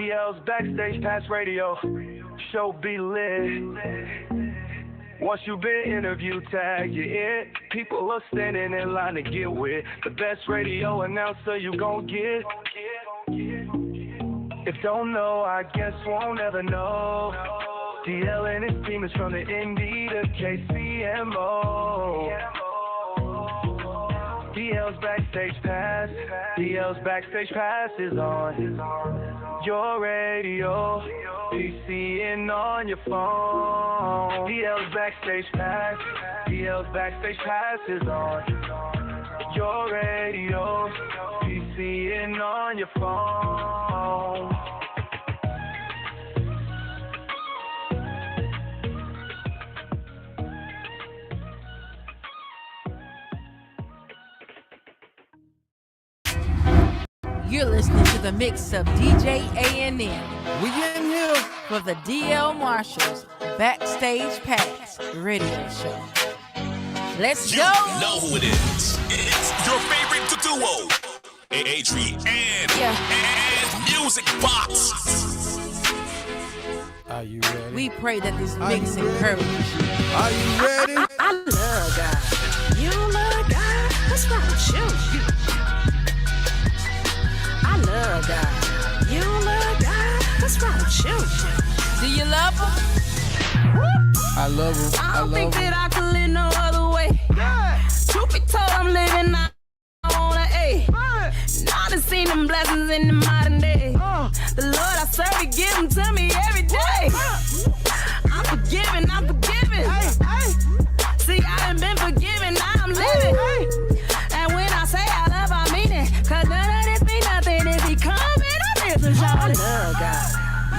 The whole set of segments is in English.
DL's Backstage Pass Radio. Show be lit. Once you've been interviewed, tag you in. People are standing in line to get with the best radio announcer you gon' get. If don't know, I guess won't ever know. DL and his team is from the Indy to KCMO. DL's Backstage Pass. DL's Backstage Pass is on your radio, PC, and on your phone. DL's Backstage Pass. DL's Backstage Pass is on your radio, PC, and on your phone. You're listening to the mix of DJ A&M. We in here for the DL Marshall's Backstage Pass radio show. Let's go. You know who it is. It's your favorite duo, Adrian and Music Box. Are you ready? We pray that this mix encourages you. Are you ready? I love God. You love God? What's wrong with you? I love God. You love God? What's wrong with you? Do you love him? I love him. I don't think that I could live no other way. Truth be told, I'm living on a A. Now I done seen them blessings in the modern day. The Lord I serve, He give them to me every day. I'm forgiven. See, I done been forgiven, now I'm living. And when I say I love, I mean it. Cause none of this be nothing if He come in a different show. I love God.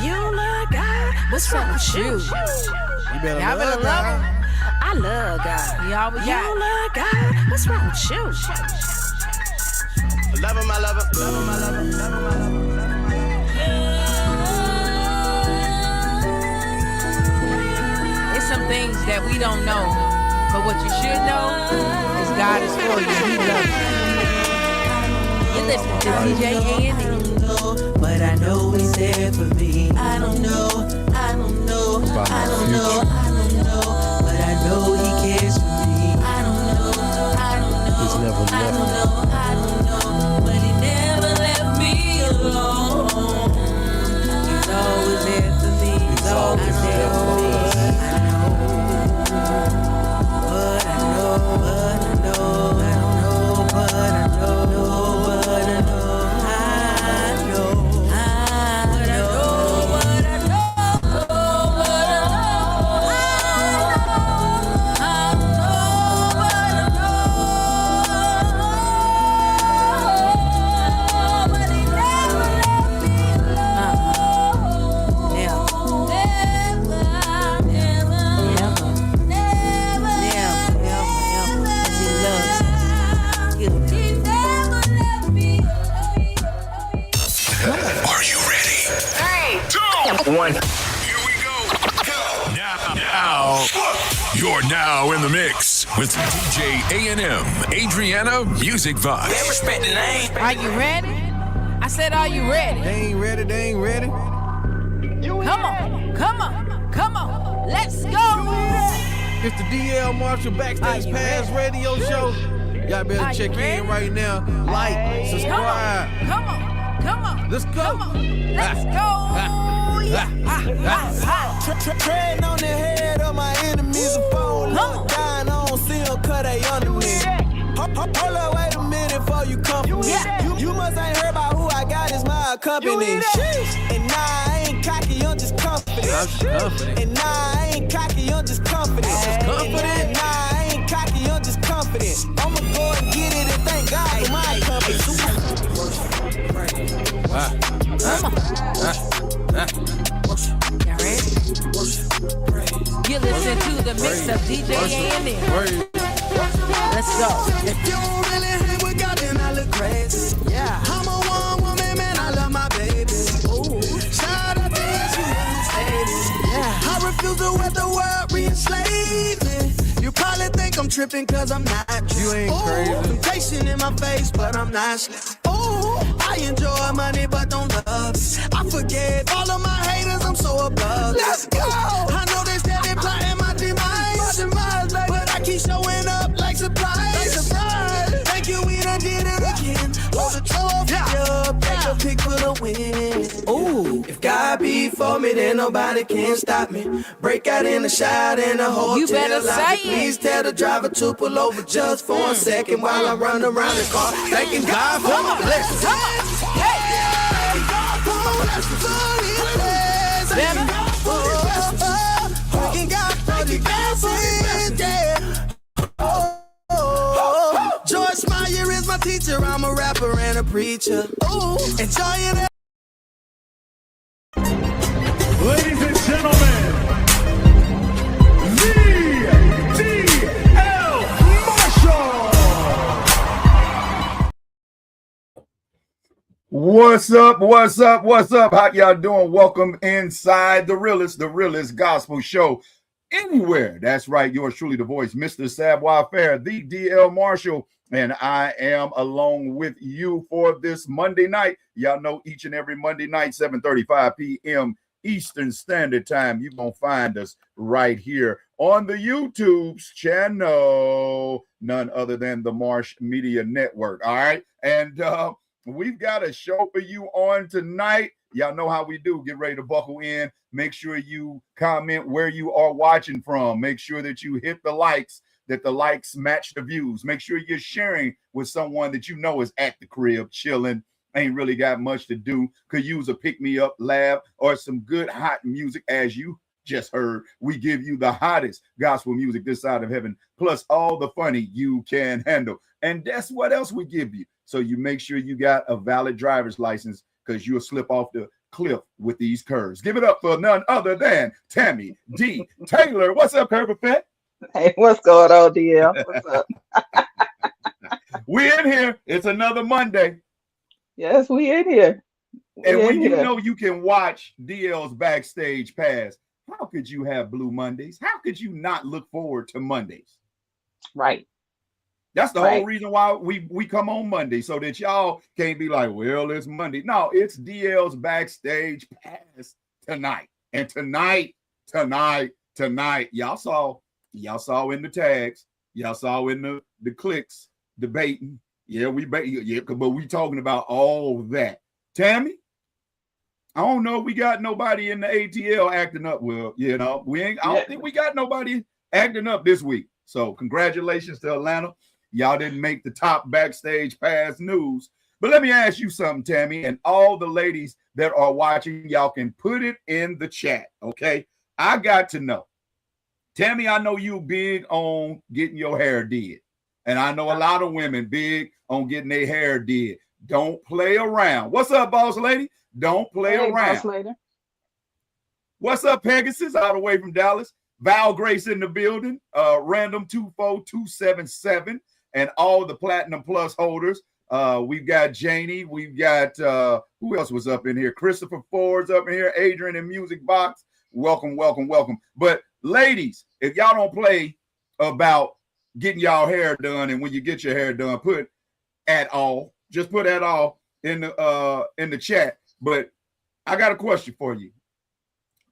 You love God? What's wrong with you? You better Y'all better love him. I love God. You always You got love God? What's wrong with you? Love him, I love him. Love him, I love him. Love him, I love him. It's some things that we don't know, but what you should know is God is for you. He loves you. You're listening to DJ A&M. But I know He's there for me. I don't know. But I know He cares for me. I don't know. He's never left me. But He never left me alone. He's always there for me. He's always there for me. But I know. One. Here we go. Now. You're now in the mix with DJ A&M, Adriana Music Vibes. Yeah, respect the name. Are you ready? I said, are you ready? They ain't ready. Come on. Let's go. It's the DL Marshall Backstage Pass radio show. Y'all better check in right now. Like, subscribe. Come on. Let's go. Let's go. Treading on the head of my enemies, a phone look down, I don't see them cause they under me. Hold up, wait a minute before you come for me. You must ain't heard about who I got is my company. And nah, I ain't cocky, I'm just confident. And nah, I ain't cocky, I'm just confident. And nah, I ain't cocky, I'm just confident. I'ma go and get it and thank God for my company. Y'all ready? You listen to the mix of DJ A&M. Let's go. If you don't really hang with God, then I look crazy. Yeah. I'm a one woman, man, I love my baby. Ooh. Shout out to you, yeah. I refuse to let the world re-enslave me. You probably think I'm tripping cause I'm not. You ain't crazy. Temptation in my face, but I'm not. Ooh, I enjoy money, but don't love it. I forget all of my haters, I'm so above. Let's go. I know they steady plotting my demise, but I keep showing up like surprise. Thank you, we done did it again. Hold the trophy up, take a pick for the win. Ooh, if God be for me, then nobody can stop me. Break out in the shower in the hotel. You better say it. Please tell the driver to pull over just for a second while I run around the car, thanking God for my blessings. George Meyer is my teacher. I'm a rapper and a preacher. Ooh, enjoying it. Ladies and gentlemen, the DL Marshall. What's up? What's up? What's up? How y'all doing? Welcome inside the Realest Gospel Show. Anywhere. That's right. Yours truly, the voice, Mr. Savoir Faire, the DL Marshall. And I am along with you for this Monday night. Y'all know each and every Monday night, 7:35 p.m. Eastern Standard Time. You're going to find us right here on the YouTube's channel, none other than the Marsh Media Network. All right. And we've got a show for you on tonight. Y'all know how we do. Get ready to buckle in. Make sure you comment where you are watching from. Make sure that you hit the likes, that the likes match the views. Make sure you're sharing with someone that you know is at the crib, chilling, ain't really got much to do, could use a pick-me-up laugh or some good hot music. As you just heard, we give you the hottest gospel music this side of heaven, plus all the funny you can handle. And that's what else we give you. So you make sure you got a valid driver's license, because you'll slip off the cliff with these curves. Give it up for none other than Tammy D. Taylor. What's up, Curve Effect? Hey, what's going on, DL? What's up? We in here. It's another Monday. Yes, we in here. And when you know you can watch DL's Backstage Pass, how could you have Blue Mondays? How could you not look forward to Mondays? Right. That's the whole reason why we come on Monday, so that y'all can't be like, well, it's Monday. No, it's DL's Backstage Pass tonight. And tonight, y'all saw in the tags, y'all saw in the clicks debating. Yeah, but we talking about all that. Tammy, I don't know if we got nobody in the ATL acting up. Well, you know, I don't think we got nobody acting up this week. So congratulations to Atlanta. Y'all didn't make the top Backstage Pass news. But let me ask you something, Tammy, and all the ladies that are watching, y'all can put it in the chat, okay? I got to know. Tammy, I know you big on getting your hair did. And I know a lot of women big on getting their hair did. Don't play around. What's up, boss lady? Don't play around. Boss lady. What's up, Pegasus, all the way from Dallas? Val Grace in the building. Random 24277. And all the Platinum Plus holders. We've got Janie. We've got, who else was up in here? Christopher Ford's up in here. Adrian in Music Box. Welcome, welcome, welcome. But ladies, if y'all don't play about getting y'all hair done, and when you get your hair done, put at all. Just put at all in the chat. But I got a question for you.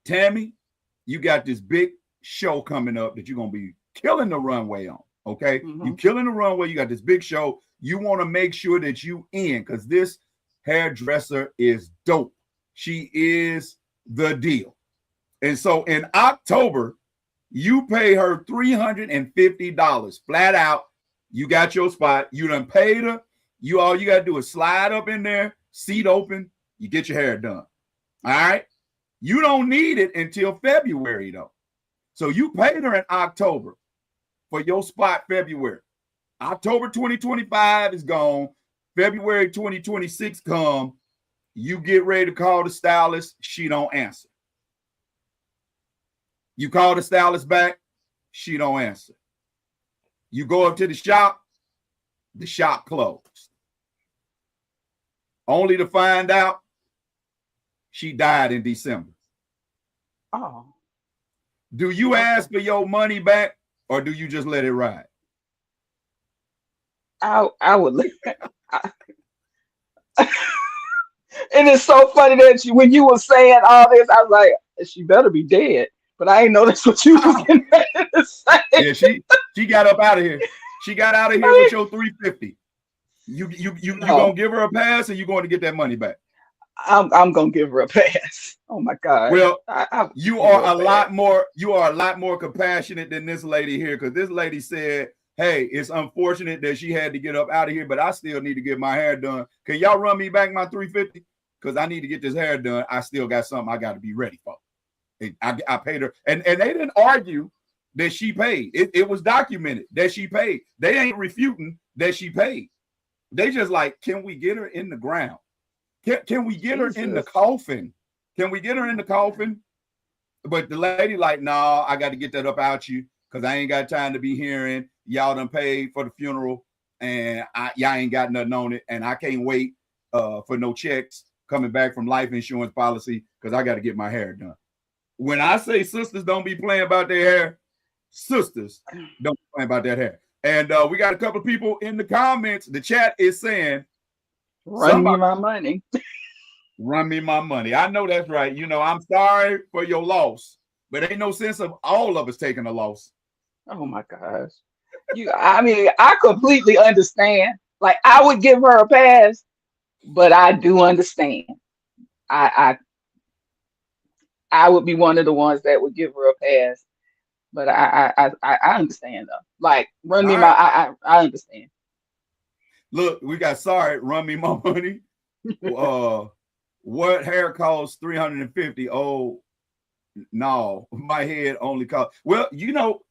Tammy, you got this big show coming up that you're going to be killing the runway on. Okay, you killing the runway. You got this big show. You want to make sure that you in, because this hairdresser is dope. She is the deal. And so in October, you pay her $350 flat out. You got your spot. You done paid her. All you got to do is slide up in there, seat open. You get your hair done. All right. You don't need it until February, though. So you paid her in October for your spot February. October 2025 is gone. February 2026 come. You get ready to call the stylist. She don't answer. You call the stylist back. She don't answer. You go up to the shop closed. Only to find out she died in December. Oh. Do you ask for your money back, or do you just let it ride? I would And it's so funny that when you were saying all this, I was like, she better be dead. But I didn't know that's what you was getting ready to say. Yeah, she got up out of here. She got out of here with your 350. You gonna give her a pass, or you going to get that money back? I'm gonna give her a pass. Oh my God. Well, you are a lot more compassionate than this lady here, because this lady said, hey, it's unfortunate that she had to get up out of here, but I still need to get my hair done. Can y'all run me back my 350? Because I need to get this hair done. I still got something I got to be ready for. I paid her, and they didn't argue that she paid. It was documented that she paid. They ain't refuting that she paid. They just like, can we get her in the ground? Can we get her in the coffin? Can we get her in the coffin? But the lady like, no, I got to get that up out you, because I ain't got time to be hearing y'all done paid for the funeral, and y'all ain't got nothing on it, and I can't wait for no checks coming back from life insurance policy, because I got to get my hair done. When I say sisters don't be playing about their hair, sisters don't be playing about that hair. And we got a couple of people in the comments. The chat is saying, run me my money. Run me my money. I know that's right. You know, I'm sorry for your loss, but ain't no sense of all of us taking a loss. Oh my gosh. I mean, I completely understand. Like, I would give her a pass, but I do understand. I would be one of the ones that would give her a pass, but I understand though. Like, run me my, I understand. Look, we got sorry, run me my money. What hair costs $350? Oh, no, my head only costs. Well, you know,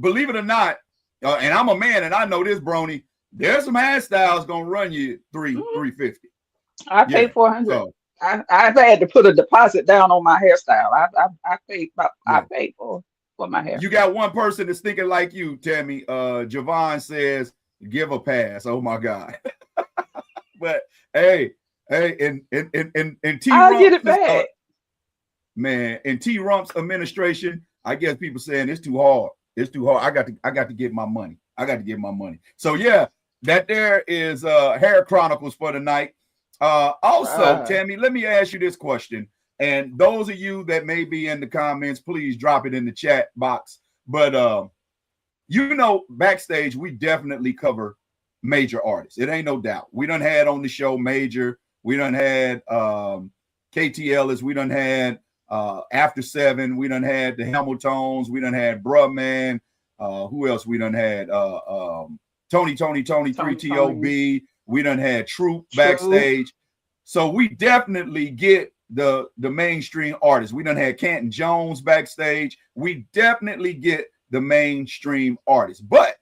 believe it or not, and I'm a man, and I know this, Brony. There's some hairstyles gonna run you $350. I paid $400. So, I've had to put a deposit down on my hairstyle. I paid for my hair. You got one person that's thinking like you, Tammy. Javon says, give a pass. Oh my God. But hey, in T I'll get it back. Man, in T Rump's administration, I guess people saying it's too hard. It's too hard. I got to get my money. I got to get my money. So yeah, that there is Hair Chronicles for the night. Also, Tammy, let me ask you this question. And those of you that may be in the comments, please drop it in the chat box. But you know, backstage, we definitely cover major artists. It ain't no doubt. We done had on the show Major. We done had KT Ellis. We done had After 7. We done had the Hamiltons. We done had Bruh Man. Who else we done had? Tony 3TOB. We done had Troop backstage. So we definitely get the mainstream artists. We done had Canton Jones backstage. We definitely get the mainstream artists. But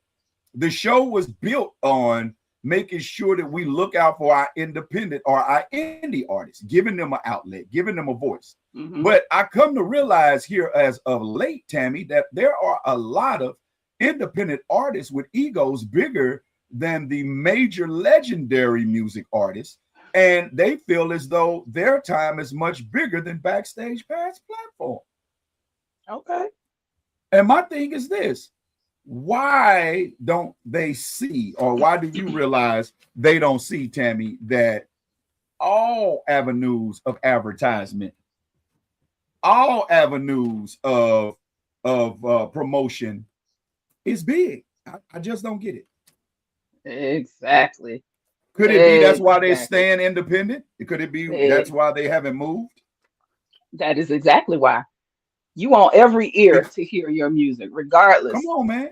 the show was built on making sure that we look out for our independent or our indie artists, giving them an outlet, giving them a voice. Mm-hmm. But I come to realize here as of late, Tammy, that there are a lot of independent artists with egos bigger than the major legendary music artists, and they feel as though their time is much bigger than Backstage Pass platform. Okay. And my thing is this: why don't they see, or why do you realize they don't see, Tammy, that all avenues of advertisement, all avenues of promotion is big? I just don't get it. Exactly. Could it be that's why they stand independent? Could it be that's why they haven't moved? That is exactly why. You want every ear to hear your music, regardless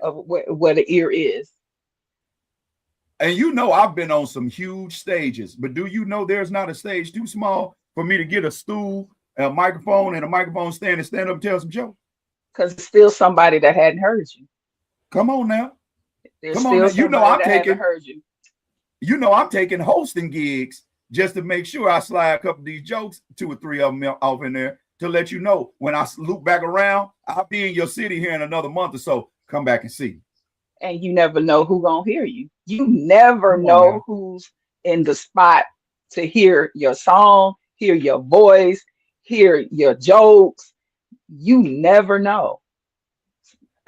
of where the ear is. And you know, I've been on some huge stages, but do you know there's not a stage too small for me to get a stool, a microphone, and a microphone stand and stand up and tell some jokes? Because it's still somebody that hadn't heard you. Come on now. Come on now. You know I'm taking hosting gigs just to make sure I slide a couple of these jokes, 2 or 3 of them off in there, to let you know when I loop back around, I'll be in your city here in another month or so. Come back and see. And you never know who's gonna hear you. You never know who's in the spot to hear your song, hear your voice, hear your jokes. You never know.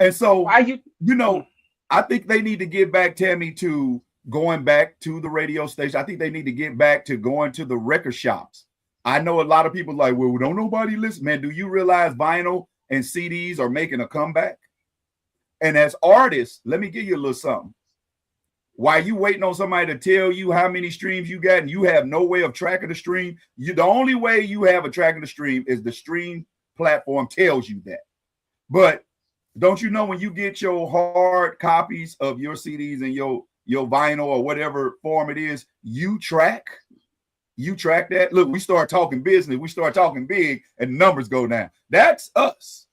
And so I think they need to get back, Tammy, to going back to the radio station. I think they need to get back to going to the record shops I know a lot of people like, well, don't nobody listen. Man, do you realize vinyl and CDs are making a comeback? And as artists, let me give you a little something. While you waiting on somebody to tell you how many streams you got and you have no way of tracking the stream, the only way you have a tracking the stream is the stream platform tells you that. But don't you know when you get your hard copies of your CDs and your vinyl or whatever form it is, you track that. Look, we start talking business, we start talking big, and numbers go down. That's us.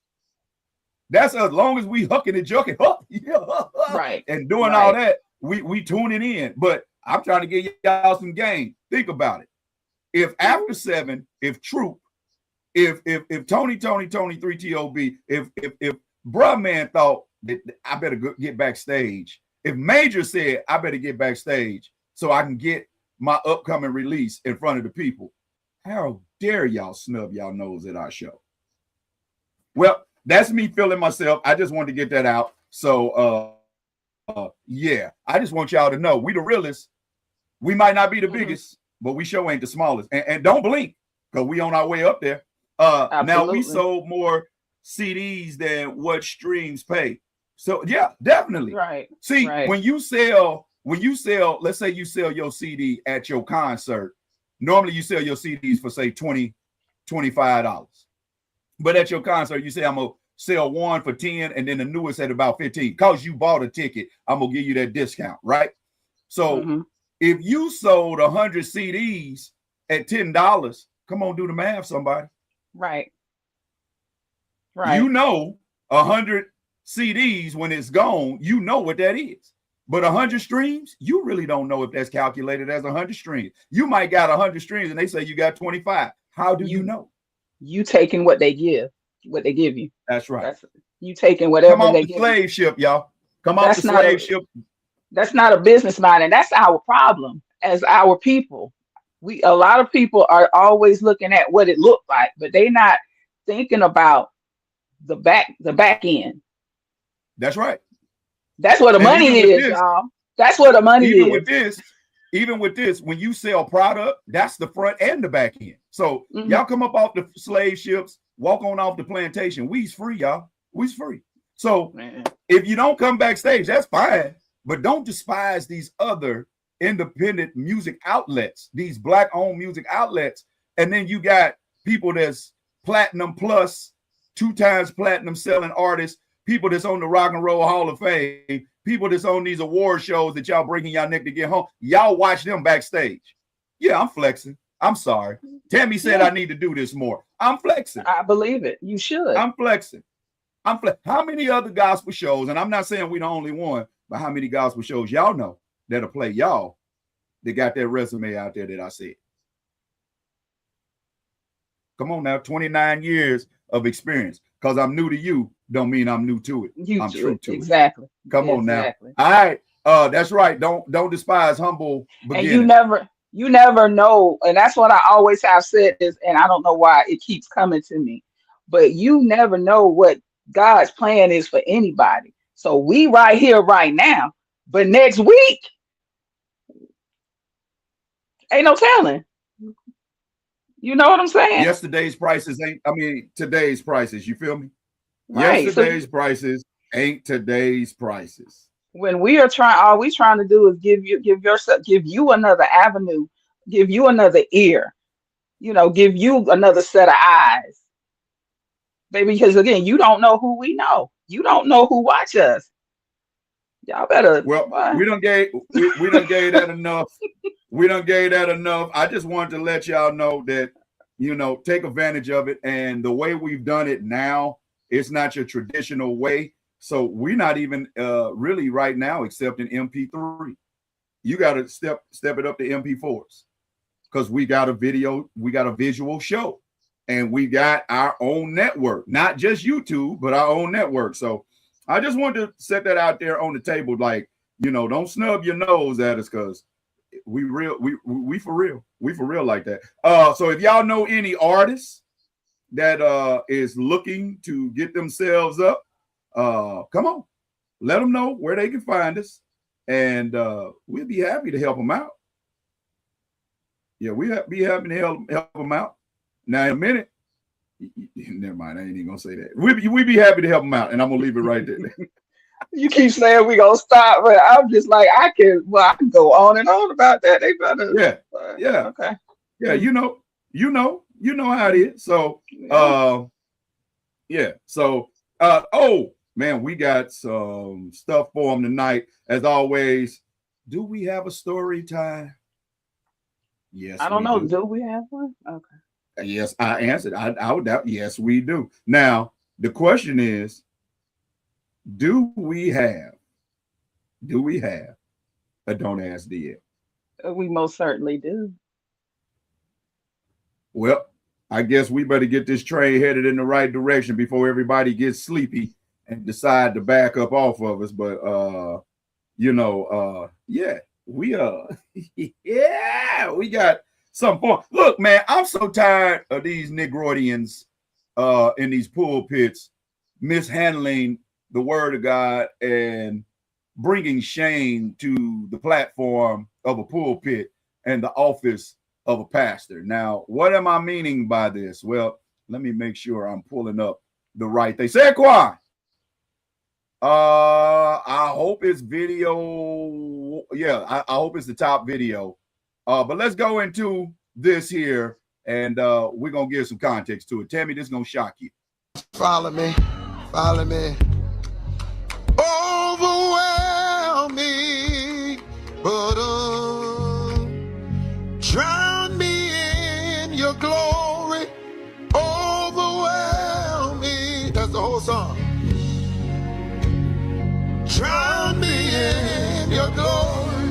That's us. As long as we hucking and jucking, right, and doing all that, we tuning in. But I'm trying to give y'all some game. Think about it. If after 7, if Troop, if Tony 3TOB, if Bruh Man thought that I better get backstage, if Major said I better get backstage so I can get my upcoming release in front of the people, how dare y'all snub y'all nose at our show? Well, that's me feeling myself. I just wanted to get that out. So yeah, I just want y'all to know we the realest. We might not be the biggest, but we sure ain't the smallest. And don't blink, because we on our way up there. Now we sold more CDs than what streams pay. So yeah, definitely. Right. See, when you sell, let's say you sell your CD at your concert, normally you sell your CDs for say $20, $25. But at your concert, you say I'm gonna sell one for 10 and then the newest at about 15. Because you bought a ticket, I'm gonna give you that discount, right? So if you sold 100 CDs at $10, come on, do the math, somebody. Right. You know 100 CDs when it's gone, you know what that is. But 100 streams, you really don't know if that's calculated as 100 streams. You might got 100 streams and they say you got 25. How do you know? You taking what they give you. That's right. You taking whatever Come off they the give slave ship, y'all. Come off the slave ship. That's not a business mind, and that's our problem as our people. A lot of people are always looking at what it looked like, but they're not thinking about the back end. That's right. That's where the money is, y'all. That's where the money is. Even with this, when you sell product, that's the front and the back end. So y'all come up off the slave ships, walk on off the plantation. We's free, y'all. We's free. So if you don't come backstage, that's fine. But don't despise these other independent music outlets, these Black-owned music outlets. And then you got people that's platinum plus, 2 times platinum selling artists, people that's on the Rock and Roll Hall of Fame, people that's on these award shows that y'all breaking y'all neck to get home. Y'all watch them backstage. Yeah, I'm flexing. I'm sorry. Tammy said I need to do this more. I'm flexing. I believe it. You should. I'm flexing. How many other gospel shows, and I'm not saying we're the only one, but how many gospel shows y'all know that'll play y'all that got that resume out there that I said? Come on now, 29 years of experience. Because I'm new to you don't mean I'm new to it. I'm true to it. Exactly. Come on now. All right. That's right. Don't despise humble beginnings. And you never know. And that's what I always have said is, and I don't know why it keeps coming to me, but you never know what God's plan is for anybody. So we right here right now, but next week ain't no telling. You know what I'm saying? Yesterday's prices ain't, today's prices. You feel me? Right. Yesterday's prices ain't today's prices. When we are trying, all we trying to do is give you another avenue, give you another ear, give you another set of eyes. Baby, because again, you don't know who we know. You don't know who watch us. Y'all better. Well, we done gave that enough. We done gave that enough. I just wanted to let y'all know that, take advantage of it. And the way we've done it now, it's not your traditional way. So we're not even really right now accepting MP3. You got to step it up to MP4s because we got a visual show. And we got our own network, not just YouTube, but our own network. So I just wanted to set that out there on the table. Like, don't snub your nose at us because we for real. We for real like that. So if y'all know any artists that is looking to get themselves up, come on, let them know where they can find us. And we'll be happy to help them out. Yeah, we'll be happy to help them out. Now in a minute, never mind. I ain't even gonna say that. We be happy to help them out, and I'm gonna leave it right there. You keep saying we gonna stop, but I'm just like I can go on and on about that. They better. Yeah. Okay. Yeah, you know how it is. So So oh man, we got some stuff for them tonight. As always, do we have a story time? Yes. I don't know. Do we have one? Okay. Yes, I answered. I would doubt. Yes, we do. Now the question is, do we have a Don't Ask DL? We most certainly do. Well, I guess we better get this train headed in the right direction before everybody gets sleepy and decide to back up off of us. But we got some fun. Look, man, I'm so tired of these Negroidians in these pulpits mishandling the word of God and bringing shame to the platform of a pulpit and the office of a pastor. Now, what am I meaning by this? Well, let me make sure I'm pulling up the right thing. Saquon, I hope it's video. Yeah, I hope it's the top video. But let's go into this here, and we're going to give some context to it. Tammy, this is going to shock you. Follow me. Overwhelm me, but drown me in your glory. Overwhelm me. That's the whole song. Drown me in your glory.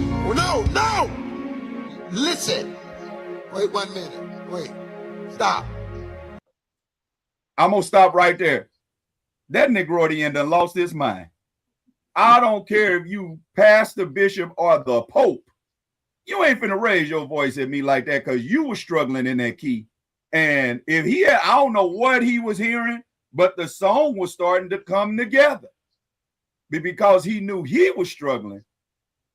No. Listen. Wait 1 minute. Wait. Stop. I'm going to stop right there. That Negroidian done lost his mind. I don't care if you pastor, bishop, or the pope. You ain't finna raise your voice at me like that because you were struggling in that key. And if he had, I don't know what he was hearing, but the song was starting to come together. But because he knew he was struggling,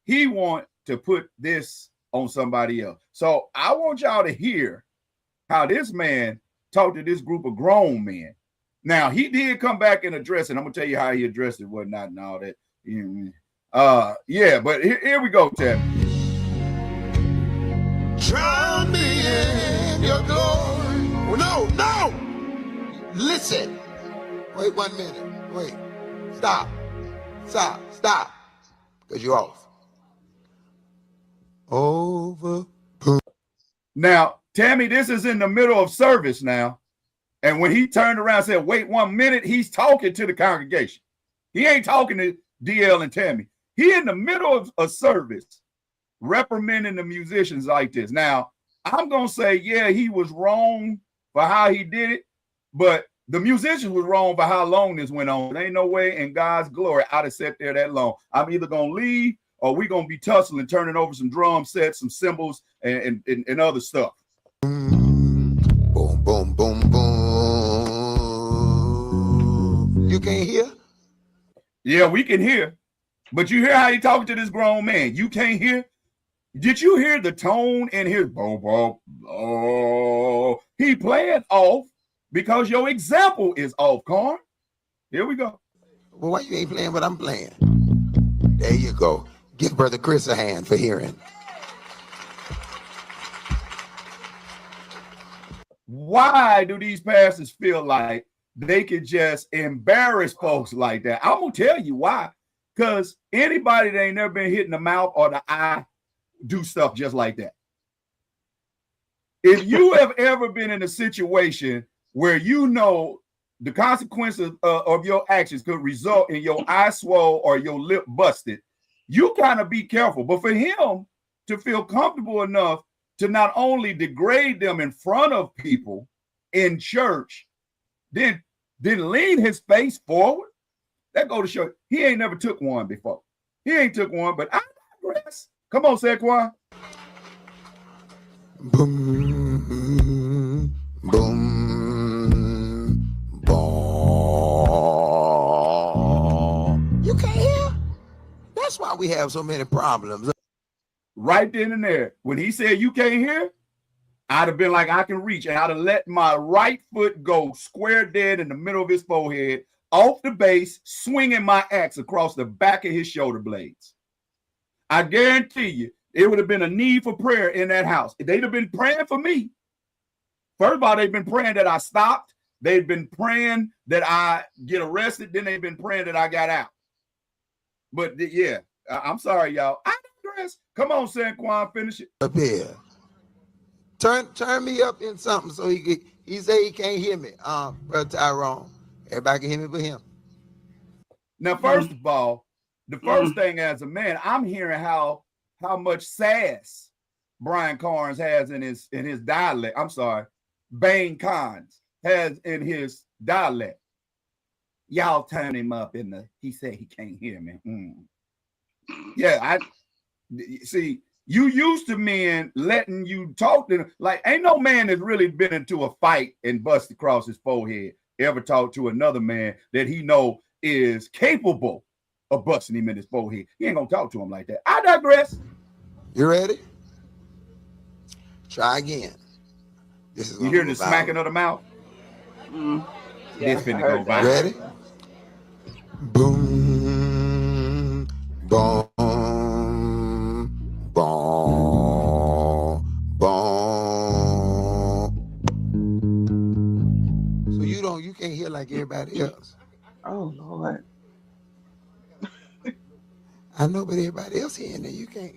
he wanted to put this on somebody else. So I want y'all to hear how this man talked to this group of grown men. Now, he did come back and address it. I'm going to tell you how he addressed it, whatnot, and all that. But here we go, Ted. Drown me in your glory. No. Listen. Wait 1 minute. Wait. Stop. Because you're off. Over. Now, Tammy, this is in the middle of service now. And when he turned around and said, wait 1 minute, he's talking to the congregation. He ain't talking to DL and Tammy. He in the middle of a service reprimanding the musicians like this. Now, I'm going to say, yeah, he was wrong for how he did it, but the musicians was wrong for how long this went on. There ain't no way in God's glory I'd have sat there that long. I'm either going to leave or we're going to be tussling, turning over some drum sets, some cymbals, and other stuff. Boom, boom, boom, boom. You can't hear? Yeah, we can hear. But you hear how he talking to this grown man. You can't hear? Did you hear the tone in his boom, boom, oh? He playing off because your example is off, Carnes. Here we go. Well, why you ain't playing what I'm playing? There you go. Give Brother Chris a hand for hearing. Why do these pastors feel like they could just embarrass folks like that? I'm going to tell you why. Because anybody that ain't never been hit in the mouth or the eye do stuff just like that. If you have ever been in a situation where you know the consequences of your actions could result in your eye swole or your lip busted, you kind of be careful. But for him to feel comfortable enough to not only degrade them in front of people in church, then lean his face forward, that go to show he ain't never took one before. He ain't took one, but I digress. Come on, Saquon. Boom, boom, boom. You can't hear? That's why we have so many problems. Right then and there, when he said you can't hear, I'd have been like, I can reach, and I'd have let my right foot go square dead in the middle of his forehead, off the base, swinging my axe across the back of his shoulder blades. I guarantee you, it would have been a need for prayer in that house. They'd have been praying for me. First of all, they've been praying that I stopped. They've been praying that I get arrested. Then they've been praying that I got out. But yeah, I'm sorry, y'all. I digress. Come on, Sanquan, finish it. Up here. Turn me up in something so he say he can't hear me. Brother Tyrone. Everybody can hear me but him. Now, first of all, the first thing as a man, I'm hearing how much sass Brian Carnes has in his dialect. I'm sorry, Bane Carnes has in his dialect. Y'all turn him up he said he can't hear me. Yeah, I see. You used to men letting you talk to them. Like, ain't no man that's really been into a fight and bust across his forehead ever talk to another man that he know is capable of busting him in his forehead. He ain't gonna talk to him like that. I digress. You ready? Try again. This is you hear the smacking of the mouth? Yeah, this finna go by. Ready? Boom, boom, boom, boom. So you can't hear like everybody else. Oh Lord. I know, but everybody else hearing it, you can't.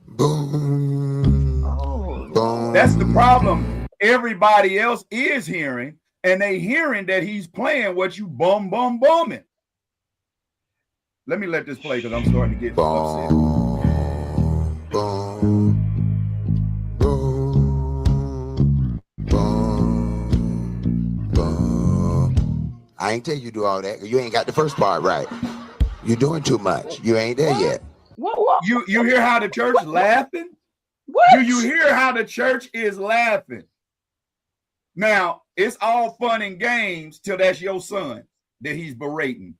Boom. Oh, boom. That's the problem. Everybody else is hearing, and they hearing that he's playing what you bumming. Let me let this play because I'm starting to get upset. Boom, boom, boom, boom. I ain't tell you to do all that. You ain't got the first part right. You're doing too much. You ain't there yet. What? You hear how the church laughing? What? Do you hear how the church is laughing? Now, it's all fun and games till that's your son that he's berating.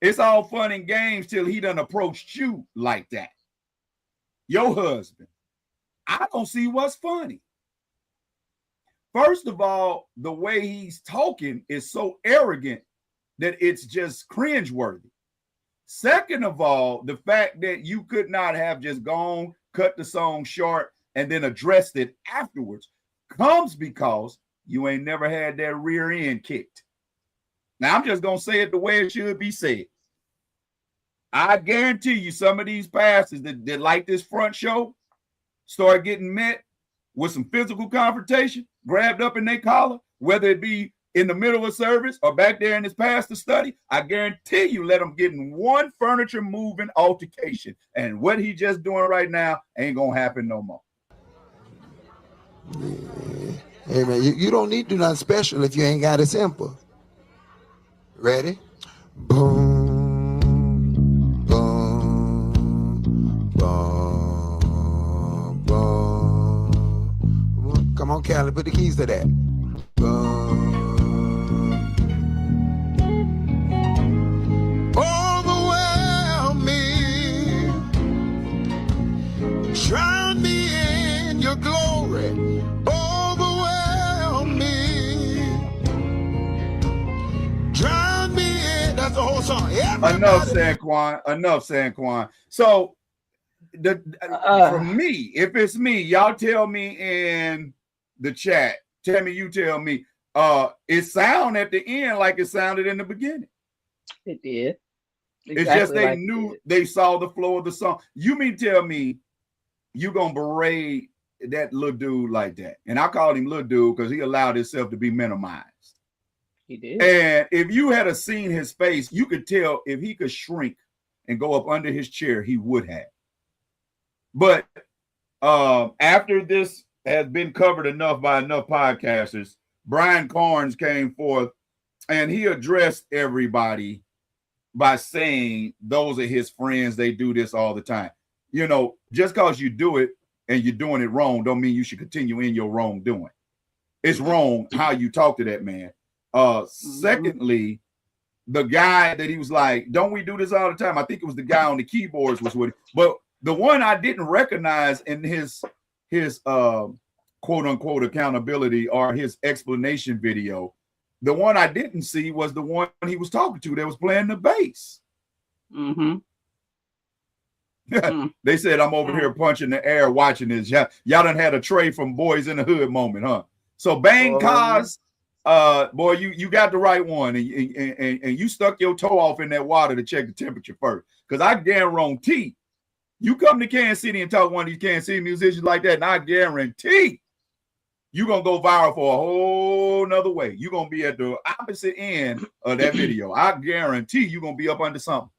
It's all fun and games till he done approached you like that. Your husband. I don't see what's funny. First of all, the way he's talking is so arrogant that it's just cringeworthy. Second of all, the fact that you could not have just gone, cut the song short, and then addressed it afterwards comes because you ain't never had that rear end kicked. Now, I'm just going to say it the way it should be said. I guarantee you some of these pastors that like this front show start getting met with some physical confrontation, grabbed up in their collar, whether it be in the middle of service or back there in his pastor study. I guarantee you let him get in one furniture moving altercation. And what he just doing right now ain't going to happen no more. Yeah. Hey, man, you don't need to do nothing special if you ain't got it simple. Ready? Boom, boom, boom, boom. Come on, Callie, put the keys to that. Boom. Overwhelm me, drown me in your glory. Overwhelm me, drown me in. That's the whole song. Enough, Sanquan. So, for me, if it's me, y'all tell me in the chat. You tell me. It sounded at the end like it sounded in the beginning. It did. Exactly, it's just they knew they saw the flow of the song. You mean tell me you gonna berate that little dude like that? And I called him little dude because he allowed himself to be minimized. He did. And if you had seen his face, you could tell if he could shrink and go up under his chair, he would have. But after this has been covered enough by enough podcasters, Brian Carnes came forth and he addressed everybody by saying those are his friends. They do this all the time. You know, just because you do it and you're doing it wrong don't mean you should continue in your wrongdoing. It's wrong how you talk to that man. Secondly, the guy that he was like, don't we do this all the time? I think it was the guy on the keyboards was with it. But the one I didn't recognize in his quote unquote accountability or his explanation video. The one I didn't see was the one he was talking to that was playing the bass. Mm-hmm. They said I'm over here punching the air watching this. Y'all done had a Trey from Boys in the Hood moment, huh? So Bang Carnes, boy, you got the right one, and you stuck your toe off in that water to check the temperature first. Because I guarantee you come to Kansas City and talk to one of these Kansas City musicians like that, and I guarantee you're gonna go viral for a whole nother way. You're gonna be at the opposite end of that video. I guarantee you're gonna be up under something.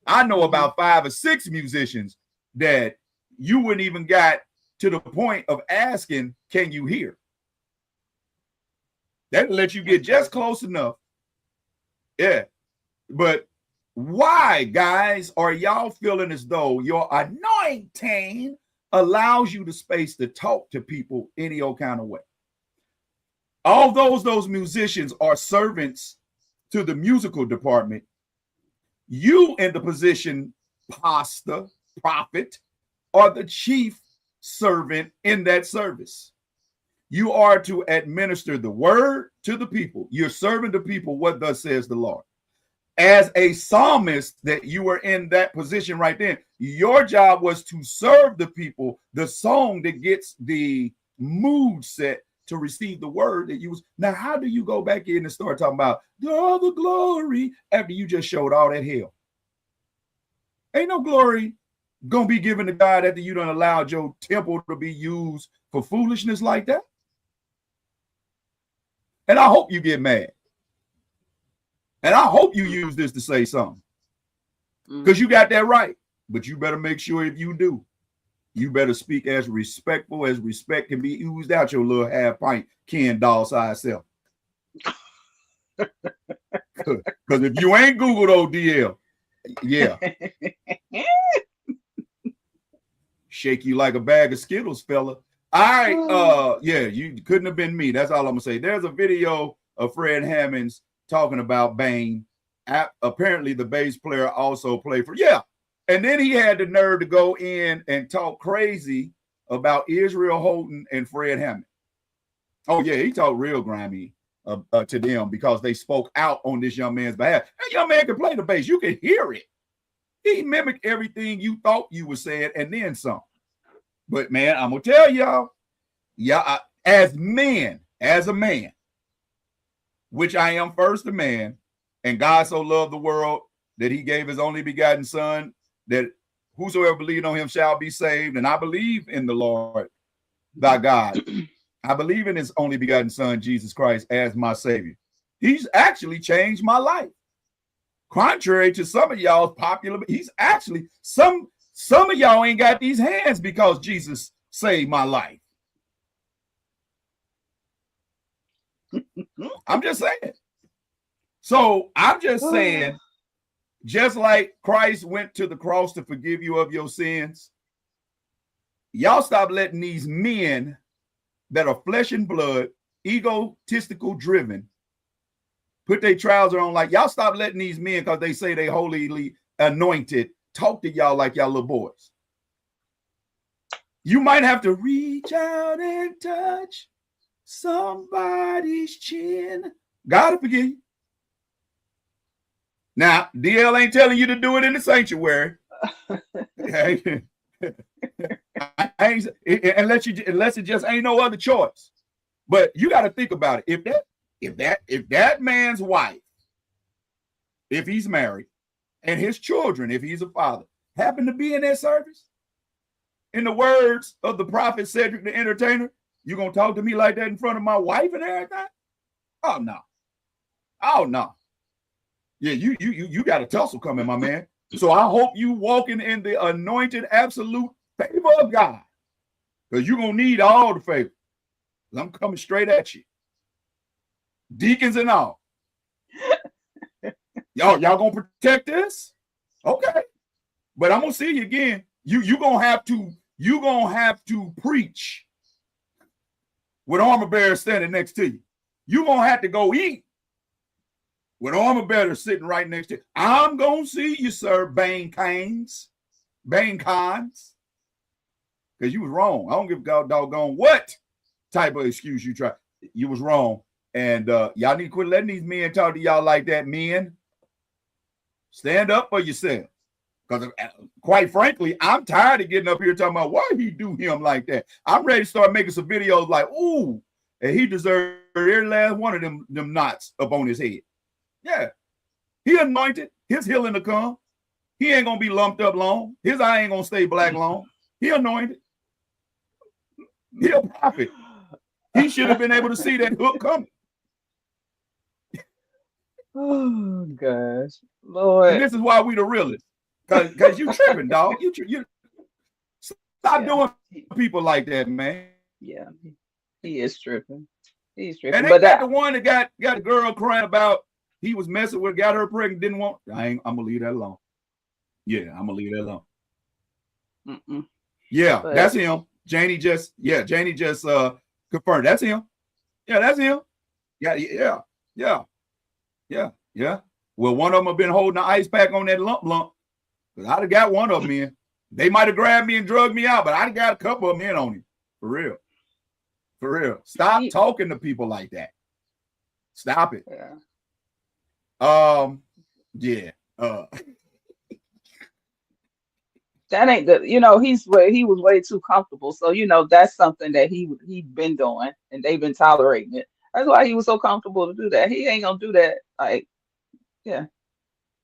I know about 5 or 6 musicians that you wouldn't even got to the point of asking, can you hear? That'll let you get just close enough. Yeah. But why, guys, are y'all feeling as though your anointing allows you the space to talk to people any old kind of way? Although those musicians are servants to the musical department, you in the position pastor, prophet, are the chief servant in that service. You are to administer the word to the people. You're serving the people what thus says the Lord. As a psalmist, that you were in that position right then, your job was to serve the people the song that gets the mood set to receive the word that you was. Now, how do you go back in and start talking about all the glory after you just showed all that hell? Ain't no glory gonna be given to God after you done allowed your temple to be used for foolishness like that. And I hope you get mad. And I hope you use this to say something. Because you got that right. But you better make sure if you do, you better speak as respectful as respect can be oozed out your little half-pint Ken doll size self. Because if you ain't Googled ODL, yeah. Shake you like a bag of Skittles, fella. All right. Yeah, you couldn't have been me. That's all I'm gonna say. There's a video of Fred Hammonds talking about Bane. Apparently, the bass player also played for, and then he had the nerve to go in and talk crazy about Israel Houghton and Fred Hammond. Oh, yeah, he talked real grimy to them because they spoke out on this young man's behalf. That young man can play the bass. You can hear it. He mimicked everything you thought you were saying and then some. But, man, I'm going to tell y'all, as a man, which I am first a man, and God so loved the world that he gave his only begotten son, that whosoever believed on him shall be saved. And I believe in the Lord, thy God. I believe in his only begotten son, Jesus Christ, as my savior. He's actually changed my life. Contrary to some of y'all's popular, he's actually, some of y'all ain't got these hands because Jesus saved my life. I'm just saying. So I'm just saying, just like Christ went to the cross to forgive you of your sins, y'all stop letting these men that are flesh and blood, egotistical driven, put their trousers on like y'all. Stop letting these men, because they say they holily anointed, talk to y'all like y'all little boys. You might have to reach out and touch somebody's chin. God will forgive you. Now, DL ain't telling you to do it in the sanctuary. Unless it just ain't no other choice. But you got to think about it. If that man's wife, if he's married, and his children, if he's a father, happen to be in that service, in the words of the prophet Cedric the Entertainer, you gonna talk to me like that in front of my wife and everything? Oh no. Oh no. Yeah, you got a tussle coming, my man. So I hope you walking in the anointed absolute favor of God, because you're gonna need all the favor. I'm coming straight at you, deacons and all. Y'all gonna protect this? Okay, but I'm gonna see you again. You gonna have to preach with armor bearers standing next to you. You're gonna have to go eat with armor bearers sitting right next to you. I'm gonna see you, sir, Bane Carnes. because you was wrong. I don't give a doggone what type of excuse you try. You was wrong. And y'all need to quit letting these men talk to y'all like that, men. Stand up for yourself. Because quite frankly, I'm tired of getting up here talking about why he do him like that. I'm ready to start making some videos like, ooh, and he deserves every last one of them knots up on his head. Yeah. He anointed. His healing to come. He ain't going to be lumped up long. His eye ain't going to stay black long. He anointed. He a prophet. He should have been able to see that hook coming. Oh, gosh. Lord. And this is why we the realest. Because you tripping, dog. You stop doing people like that, man. Yeah, he is tripping. He's tripping. And they got the one that got a girl crying about he was messing with, got her pregnant, didn't want. I'm gonna leave that alone. Yeah, I'm gonna leave that alone. Yeah, but that's him. Janie just confirmed. That's him. Yeah, that's him. Yeah. Well, one of them have been holding the ice pack on that lump. Because I'd have got one of them in. They might have grabbed me and drugged me out, but I'd have got a couple of them in on him. For real. Stop talking to people like that. Stop it. Yeah. That ain't the, he was way too comfortable. So, that's something that he'd been doing and they've been tolerating it. That's why he was so comfortable to do that. He ain't gonna do that. Like, yeah.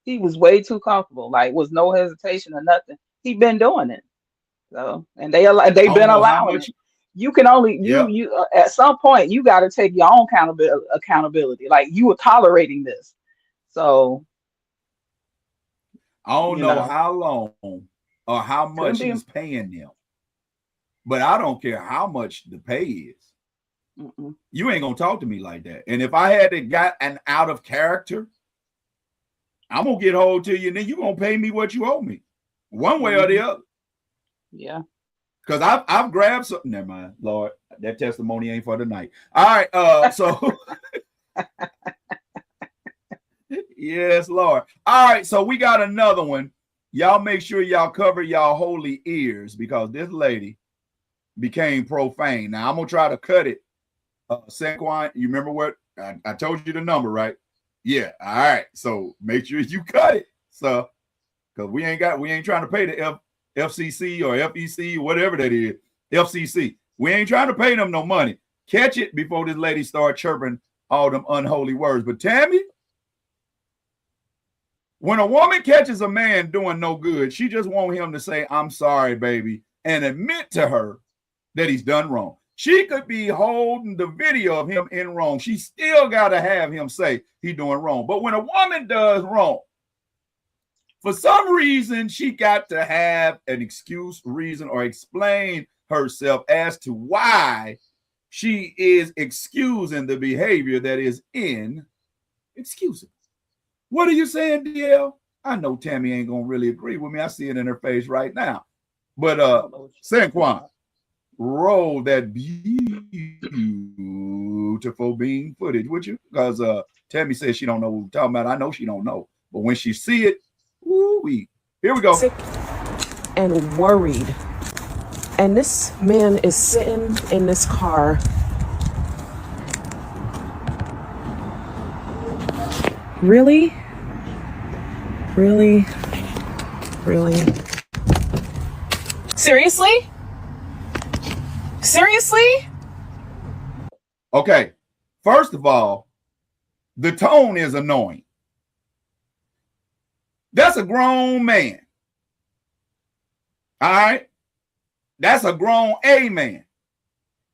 He was way too comfortable. Like, was no hesitation or nothing. He'd been doing it. So, and they've been allowing it. You can only you at some point you got to take your own accountability. Like, you were tolerating this. So I don't know how long or how much he's paying them, but I don't care how much the pay is. You ain't gonna talk to me like that. And if I had got an out of character, I'm gonna get hold to you, and then you're gonna pay me what you owe me, one way or the other. Yeah. Because I've grabbed something. Never mind, Lord. That testimony ain't for tonight. All right. So yes, Lord. All right. So we got another one. Y'all make sure y'all cover y'all holy ears because this lady became profane. Now I'm gonna try to cut it. Saquon, you remember what I told you the number, right? Yeah. All right. So make sure you cut it. So because we ain't trying to pay the FCC or FEC, whatever that is. FCC. We ain't trying to pay them no money. Catch it before this lady start chirping all them unholy words. But Tammy, when a woman catches a man doing no good, she just want him to say, "I'm sorry, baby," and admit to her that he's done wrong. She could be holding the video of him in wrong. She still got to have him say he's doing wrong. But when a woman does wrong, for some reason, she got to have an excuse, reason, or explain herself as to why she is excusing the behavior that is inexcusable. What are you saying, DL? I know Tammy ain't going to really agree with me. I see it in her face right now. But Saquon, roll that beautiful bean footage, would you? Because Tammy says she don't know what we're talking about. I know she don't know. But when she see it, ooh-wee. Here we go. Sick and worried. And this man is sitting in this car. Really? Really? Really? Seriously? Seriously? Okay. First of all, the tone is annoying. That's a grown man. All right? That's a grown man.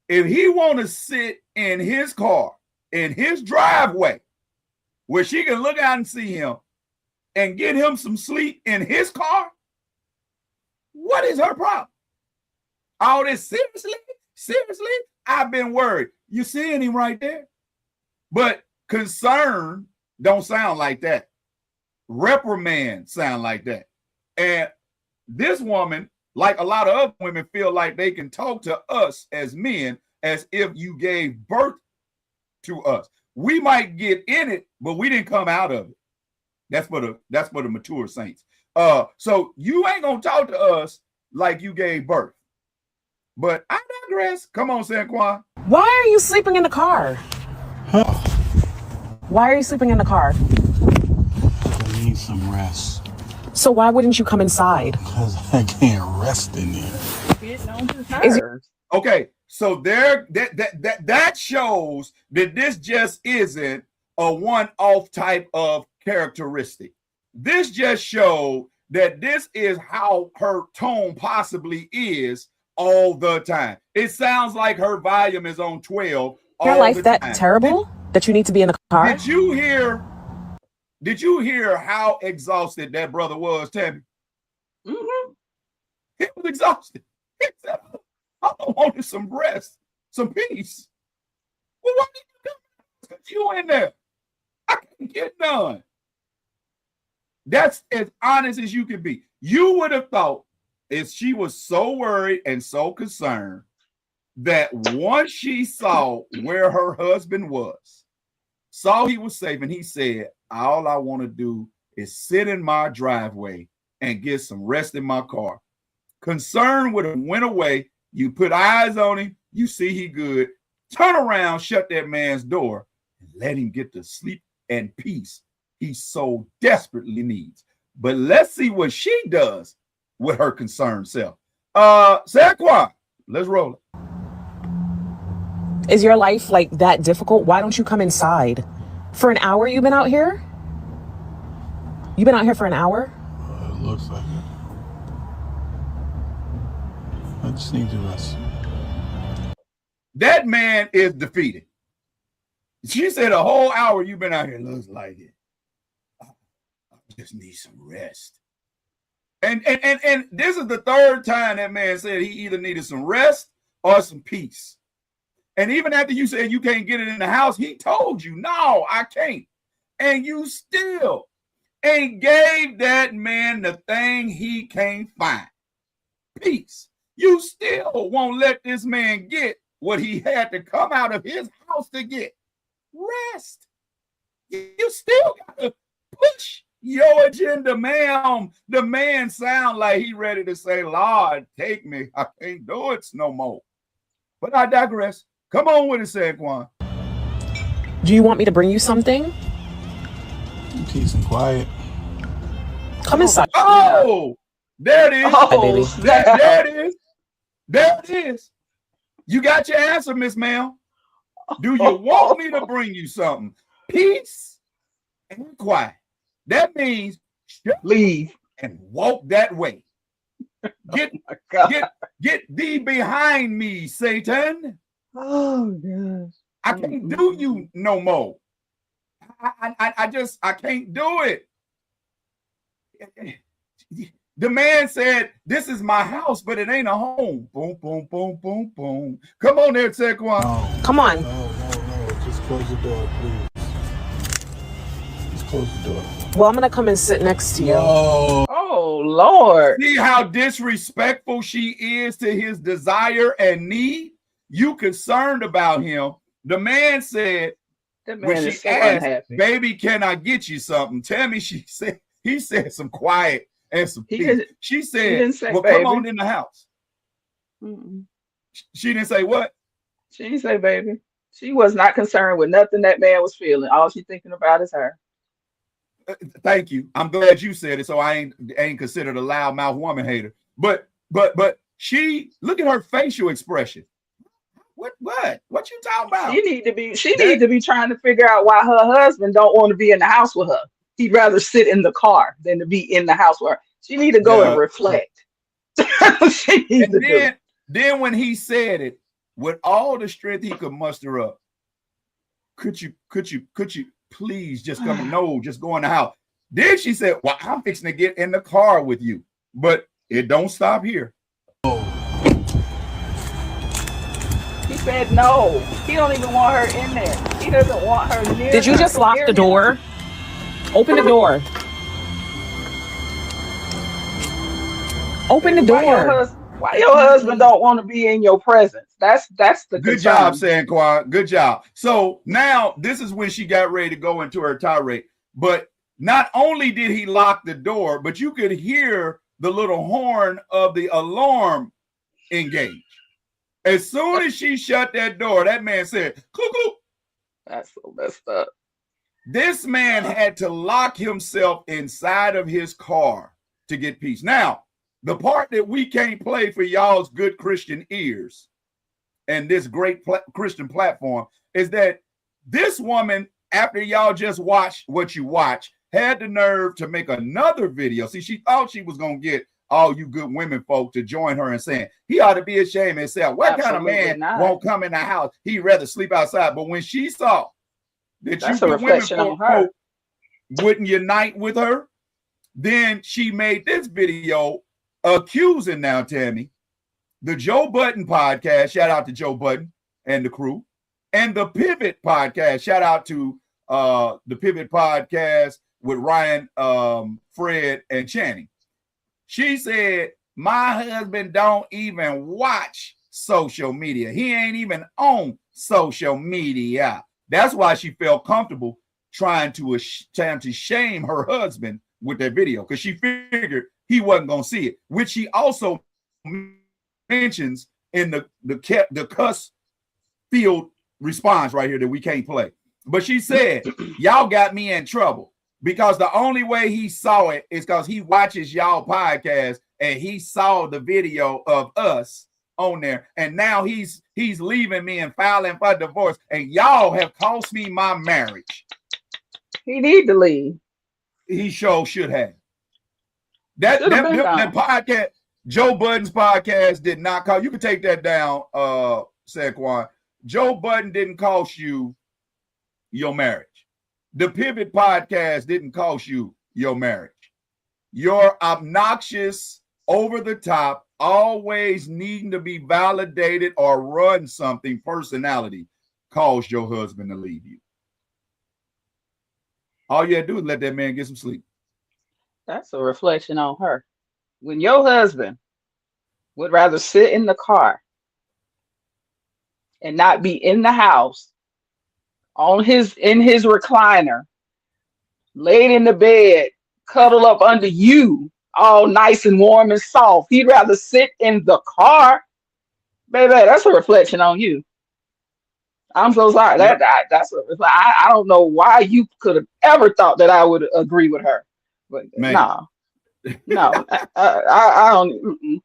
If he want to sit in his car, in his driveway, where she can look out and see him and get him some sleep in his car, what is her problem? All this, seriously, I've been worried. You seeing him right there? But concern don't sound like that. Reprimand sound like that. And this woman, like a lot of other women, feel like they can talk to us as men as if you gave birth to us. We might get in it, but we didn't come out of it. That's for the mature saints. So you ain't gonna talk to us like you gave birth. But I digress. Come on, Sanquan. Why are you sleeping in the car? Why are you sleeping in the car? I need some rest. So why wouldn't you come inside? Because I can't rest in there. Okay, so there that shows that this just isn't a one-off type of characteristic. This just showed that this is how her tone possibly is all the time. It sounds like her volume is on 12 all Your life the that time. terrible that you need to be in the car? Did you hear how exhausted that brother was, Tammy? Mm-hmm. He was exhausted. He said, I wanted some rest, some peace. Well, why did you come? Because you in there. I can't get none. That's as honest as you can be. You would have thought if she was so worried and so concerned that once she saw where her husband was, saw he was safe, and he said, all I want to do is sit in my driveway and get some rest in my car. Concern would have went away. You put eyes on him, you see he good. Turn around, shut that man's door, and let him get the sleep and peace he so desperately needs. But let's see what she does with her concerned self. Saquon, let's roll it. Is your life like that difficult? Why don't you come inside? For an hour you've been out here? You've been out here for an hour? It looks like it. I just need to rest. That man is defeated. She said a whole hour you've been out here. Looks like it. I just need some rest. And this is the third time that man said he either needed some rest or some peace. And even after you said you can't get it in the house, he told you, no, I can't. And you still ain't gave that man the thing he can't find. Peace. You still won't let this man get what he had to come out of his house to get. Rest. You still got to push your agenda, ma'am. The man sound like he ready to say, Lord, take me. I can't do it no more. But I digress. Come on with it, Saquon. Do you want me to bring you something? Peace and quiet. Come inside. Oh, there it is. Hi, baby. There it is. There it is. You got your answer, Miss Ma'am. Do you want me to bring you something? Peace and quiet. That means leave and walk that way. Get thee behind me, Satan. Oh gosh. I can't do you no more. I can't do it. The man said, this is my house, but it ain't a home. Boom, boom, boom, boom, boom. Come on there, Saquon. No, come on. No. Just close the door, please. Just close the door. Well, I'm going to come and sit next to you. No. Oh, Lord. See how disrespectful she is to his desire and need? You concerned about him. The man said, when she asked, baby, can I get you something? Tammy, he said some quiet and some peace. She said, well, baby. Come on in the house. Mm-mm. She didn't say what? She didn't say baby. She was not concerned with nothing that man was feeling. All she's thinking about is her. Thank you. I'm glad you said it, so I ain't considered a loudmouth woman hater. But she, look at her facial expression. What you talking about? She need to be trying to figure out why her husband don't want to be in the house with her. He'd rather sit in the car than to be in the house with her. She need to go and reflect. Then when he said it, with all the strength he could muster up, could you please just come and no, just go in the house. Then she said, well, I'm fixing to get in the car with you. But it don't stop here. He said no. He don't even want her in there. He doesn't want her near. Did you just lock the door? Open the door. Open the door. Why your husband don't want to be in your presence? That's the good job, Sanquan. Good job. So now this is when she got ready to go into her tirade. But not only did he lock the door, but you could hear the little horn of the alarm engage. As soon as she shut that door, that man said, cuckoo. That's so messed up. This man had to lock himself inside of his car to get peace. Now, the part that we can't play for y'all's good Christian ears and this great Christian platform is that this woman, after y'all just watched what you watch, had the nerve to make another video. See, she thought she was going to get all you good women folk to join her and saying, he ought to be ashamed of himself. What Absolutely kind of man not. won't come in the house? He'd rather sleep outside. But when she saw that That's you a good women reflection on folk her. wouldn't unite with her, then she made this video accusing now, Tammy, the Joe Budden podcast, shout out to Joe Budden and the crew, and the Pivot podcast, shout out to the Pivot podcast with Ryan, Fred, and Channing. She said, my husband don't even watch social media. He ain't even on social media. That's why she felt comfortable trying to shame her husband with that video, because she figured he wasn't going to see it, which she also mentions in the cuss field response right here that we can't play. But she said, y'all got me in trouble because the only way he saw it is because he watches y'all podcast and he saw the video of us on there, and now he's leaving me and filing for divorce, and y'all have cost me my marriage. He need to leave. He sure should have. That podcast, Joe Budden's podcast, did not cost. You can take that down, Saquon. Joe Budden didn't cost you your marriage. The Pivot podcast didn't cost you your marriage. Your obnoxious, over the top, always needing to be validated or run something personality caused your husband to leave you. All you had to do is let that man get some sleep. That's a reflection on her. When your husband would rather sit in the car and not be in the house in his recliner, laid in the bed, cuddle up under you, all nice and warm and soft. He'd rather sit in the car. Baby, that's a reflection on you. I'm so sorry. That's I don't know why you could have ever thought that I would agree with her. But no, I don't.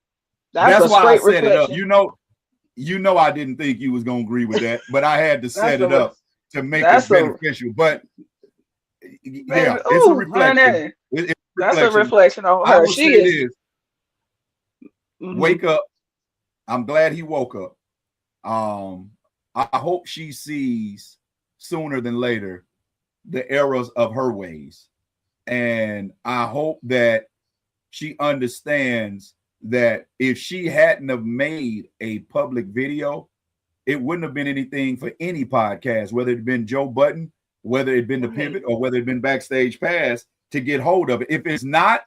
That's why I set it up. You know, I didn't think you was gonna agree with that, but I had to set it up to make it beneficial. But yeah, it's a reflection. That's a reflection on her. She is. Wake up. I'm glad he woke up. I hope she sees sooner than later the errors of her ways. And I hope that she understands that if she hadn't have made a public video, it wouldn't have been anything for any podcast, whether it had been Joe Budden, whether it had been the Pivot, or whether it had been Backstage Pass, to get hold of it. If it's not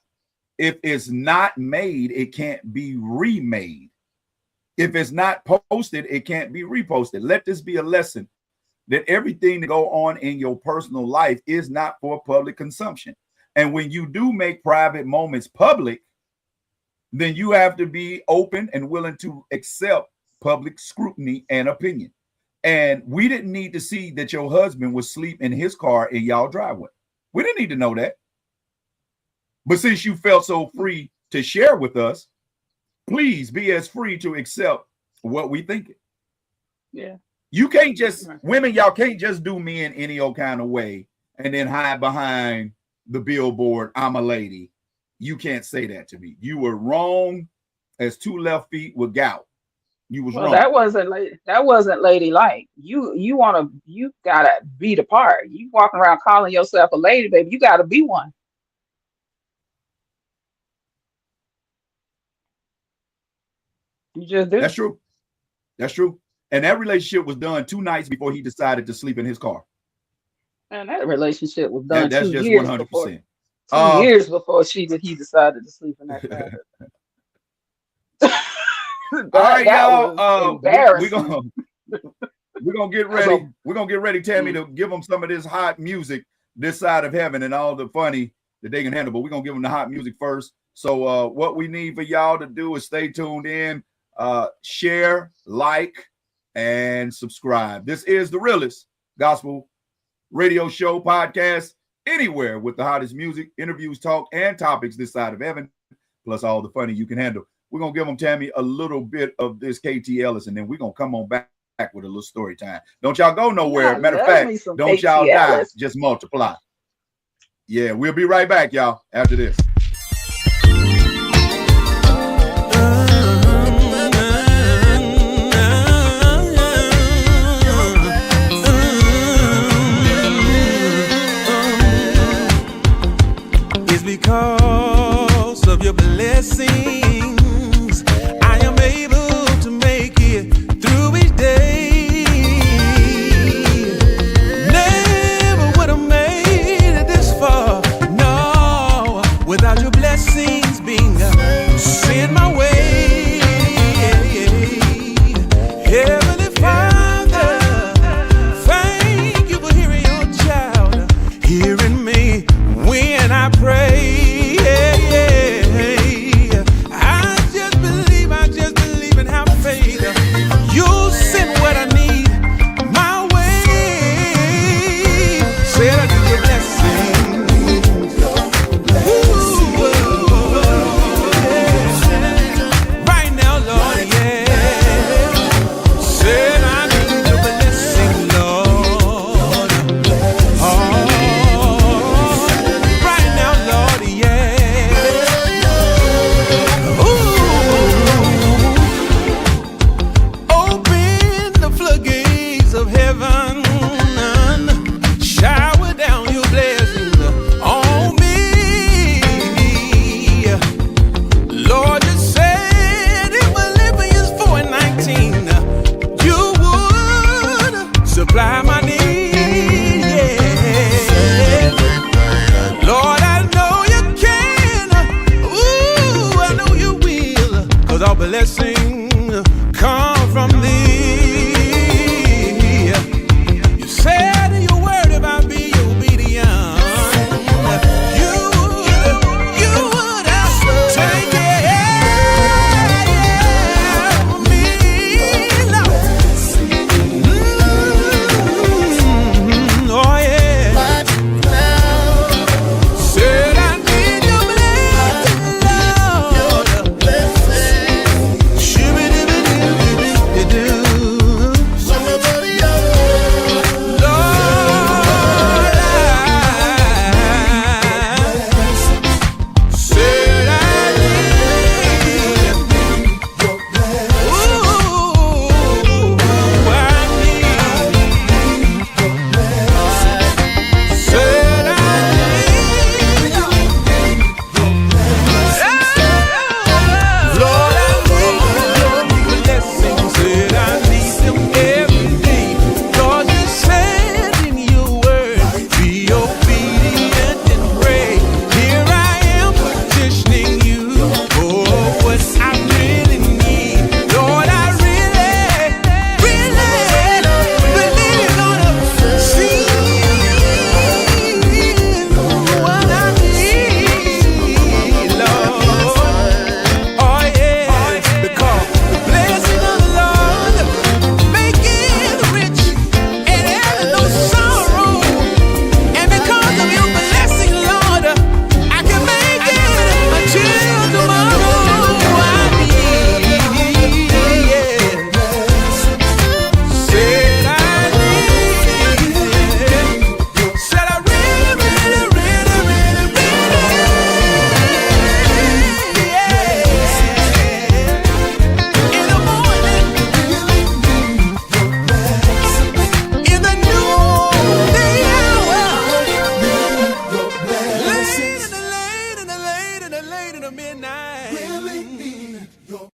made, it can't be remade. If it's not posted, it can't be reposted. Let this be a lesson that everything that go on in your personal life is not for public consumption. And when you do make private moments public, then you have to be open and willing to accept public scrutiny and opinion. And we didn't need to see that your husband was asleep in his car in y'all driveway. We didn't need to know that. But since you felt so free to share with us, please be as free to accept what we think. Yeah. You can't just, women, y'all can't just do me in any old kind of way and then hide behind the billboard, I'm a lady. You can't say that to me. You were wrong as two left feet with gout. You was wrong. That wasn't ladylike. You gotta be the part. You walking around calling yourself a lady, baby. You gotta be one. You just do. That's true. That's true. And that relationship was done 2 nights before he decided to sleep in his car. And that relationship was done that's 2 just years 100%. before. 2 years before he decided to sleep in that car. All right, y'all. Embarrassing. We're gonna get ready. We're gonna get ready, Tammy, to give them some of this hot music this side of heaven and all the funny that they can handle. But we're gonna give them the hot music first. So what we need for y'all to do is stay tuned in. share, like, and subscribe. This is the Realest Gospel Radio Show podcast, anywhere with the hottest music, interviews, talk, and topics this side of heaven, plus all the funny you can handle. We're going to give them, Tammy, a little bit of this KT Ellis, and then we're going to come on back with a little story time. Don't y'all go nowhere. Matter of fact, don't y'all die. Just multiply. Yeah, we'll be right back, y'all, after this. It's because of your blessings I am able to make it through each day. Never would have made it this far, no, without your blessings being sent my way. Heavenly Father, thank you for hearing your child, hearing me when I pray.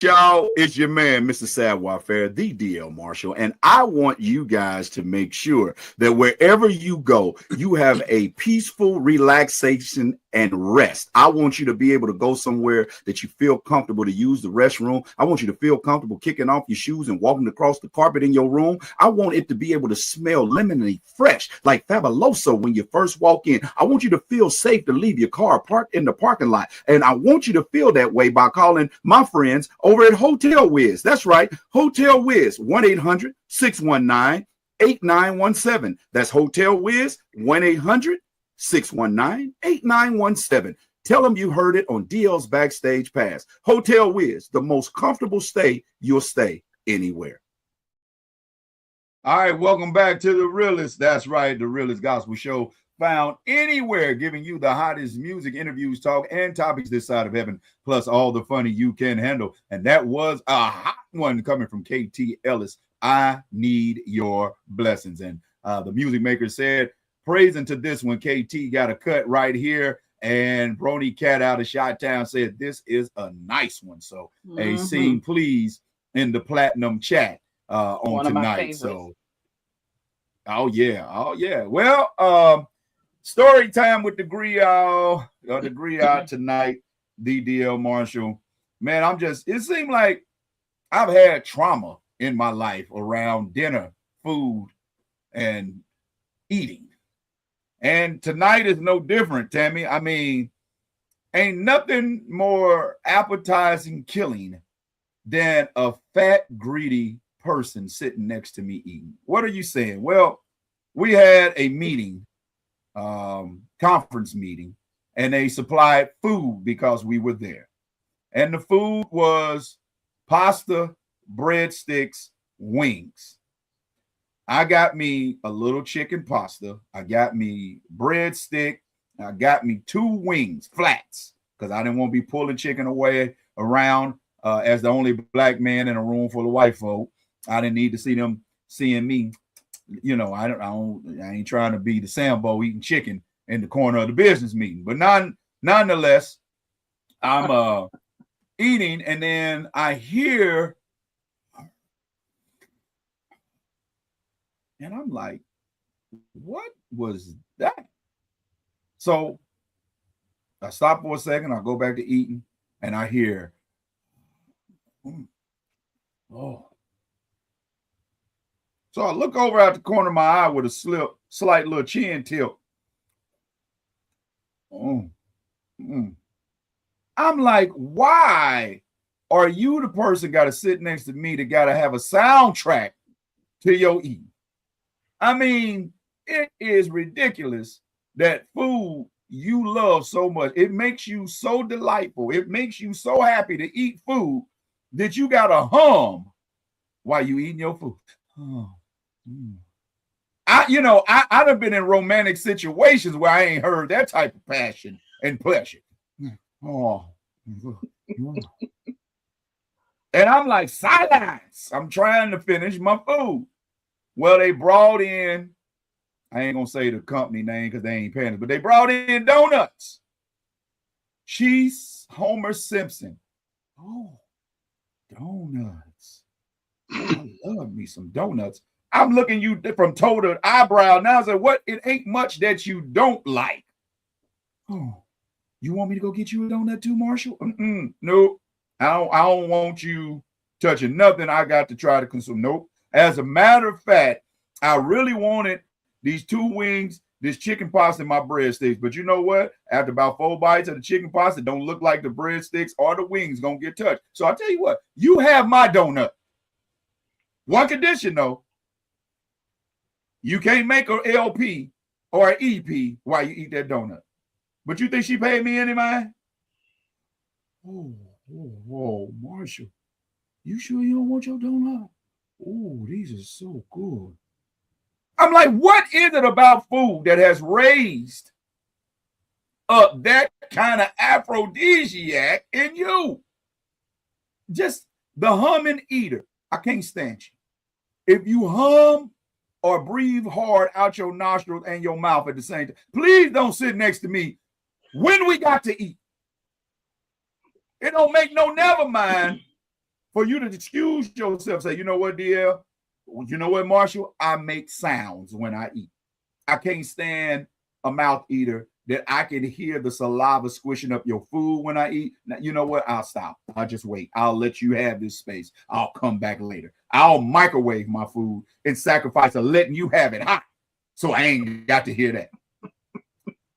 Y'all, it's your man, Mr. Savoir Fair, the DL Marshall, and I want you guys to make sure that wherever you go, you have a peaceful relaxation and rest. I want you to be able to go somewhere that you feel comfortable to use the restroom. I want you to feel comfortable kicking off your shoes and walking across the carpet in your room. I want it to be able to smell lemonade fresh, like Fabuloso when you first walk in. I want you to feel safe to leave your car parked in the parking lot. And I want you to feel that way by calling my friends over at Hotel Wiz. That's right, Hotel Wiz, 1-800-619-8917. That's Hotel Wiz, 1-800-619-8917. Tell them you heard it on DL's Backstage Pass. Hotel Wiz, the most comfortable stay you'll stay anywhere. All right, welcome back to the Realest. That's right, the Realest Gospel Show, found anywhere, giving you the hottest music, interviews, talk, and topics this side of heaven, plus all the funny you can handle. And that was a hot one coming from KT Ellis. I need your blessings. And the music maker said, praising to this one, KT got a cut right here. And Brony Cat out of Chi-Town said, this is a nice one. So a scene, please, in the platinum chat on one tonight. So, oh yeah. Well, story time with the griot tonight, DDL Marshall. Man, it seemed like I've had trauma in my life around dinner, food, and eating. And tonight is no different, Tammy. I mean, ain't nothing more appetizing killing than a fat, greedy person sitting next to me eating. What are you saying? Well, we had a meeting, conference meeting, and they supplied food because we were there. And the food was pasta, breadsticks, wings. I got me a little chicken pasta. I got me breadstick. I got me 2 wings, flats, because I didn't want to be pulling chicken away around as the only black man in a room full of white folk. I didn't need to see them seeing me. You know, I ain't trying to be the Sambo eating chicken in the corner of the business meeting. But nonetheless, I'm eating, and then I hear. And I'm like, what was that? So I stop for a second. I go back to eating, and I hear, oh. So I look over at the corner of my eye with a slight little chin tilt. I'm like, why are you the person got to sit next to me that got to have a soundtrack to your eating? I mean, it is ridiculous that food you love so much. It makes you so delightful. It makes you so happy to eat food that you got to hum while you eating your food. I've been in romantic situations where I ain't heard that type of passion and pleasure. And I'm like, silence. I'm trying to finish my food. Well, they brought in, I ain't going to say the company name because they ain't paying us, but they brought in donuts. Cheese Homer Simpson. Oh, donuts. I love me some donuts. I'm looking you from toe to eyebrow now. I said, what? It ain't much that you don't like. Oh, you want me to go get you a donut too, Marshall? Nope. I don't want you touching nothing I got to try to consume. Nope. As a matter of fact, I really wanted these 2 wings, this chicken pasta, and my breadsticks. But you know what? After about 4 bites of the chicken pasta, it don't look like the breadsticks or the wings gonna get touched. So I'll tell you what, you have my donut. One condition, though. You can't make an LP or an EP while you eat that donut. But you think she paid me any mind? Oh, Marshall. You sure you don't want your donut? Oh, these are so good. I'm like, what is it about food that has raised up that kind of aphrodisiac in you? Just the humming eater. I can't stand you. If you hum or breathe hard out your nostrils and your mouth at the same time, please don't sit next to me when we got to eat. It don't make no never mind for you to excuse yourself. Say, you know what, DL? You know what, Marshall? I make sounds when I eat. I can't stand a mouth eater that I can hear the saliva squishing up your food when I eat, now, you know what? I'll stop. I'll just wait. I'll let you have this space. I'll come back later. I'll microwave my food in sacrifice of letting you have it hot. So I ain't got to hear that.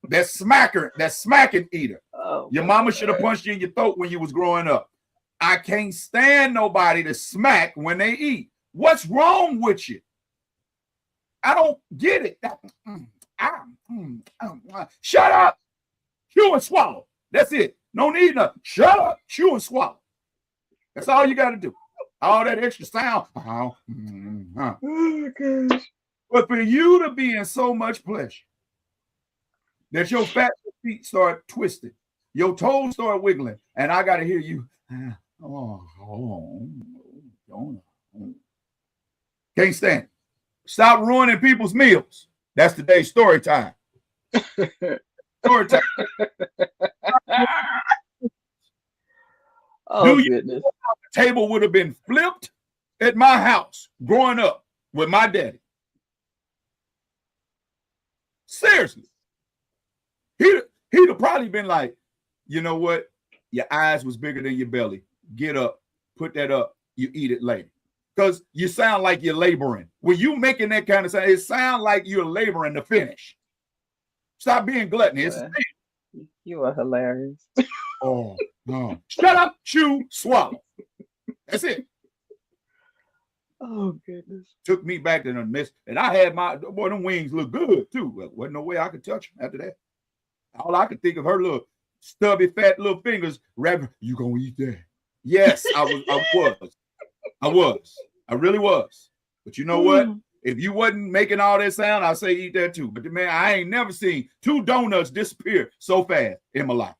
That smacking eater. Oh, your mama should have punched you in your throat when you was growing up. I can't stand nobody to smack when they eat. What's wrong with you? I don't get it. Shut up, chew and swallow. That's it. No need nothing. Shut up, chew and swallow. That's all you got to do. All that extra sound. Oh, gosh. But for you to be in so much pleasure that your fat feet start twisting, your toes start wiggling, and I got to hear you. Can't stand it. Stop ruining people's meals. That's today's story time. Story time. Oh, goodness. The table would have been flipped at my house growing up with my daddy. Seriously. He'd have probably been like, you know what? Your eyes was bigger than your belly. Get up, put that up, you eat it later. Because you sound like you're laboring. When you making that kind of sound, it sounds like you're laboring to finish. Stop being gluttonous. You are hilarious. Oh, no. Shut up, chew, swallow. That's it. Oh, goodness. Took me back to the mess. And I had them wings look good, too. Well, wasn't no way I could touch them after that. All I could think of her little stubby, fat little fingers. You gonna eat that? Yes, I was. I really was. But you know what? If you wasn't making all that sound, I'd say eat that too. But man, I ain't never seen 2 donuts disappear so fast in my life.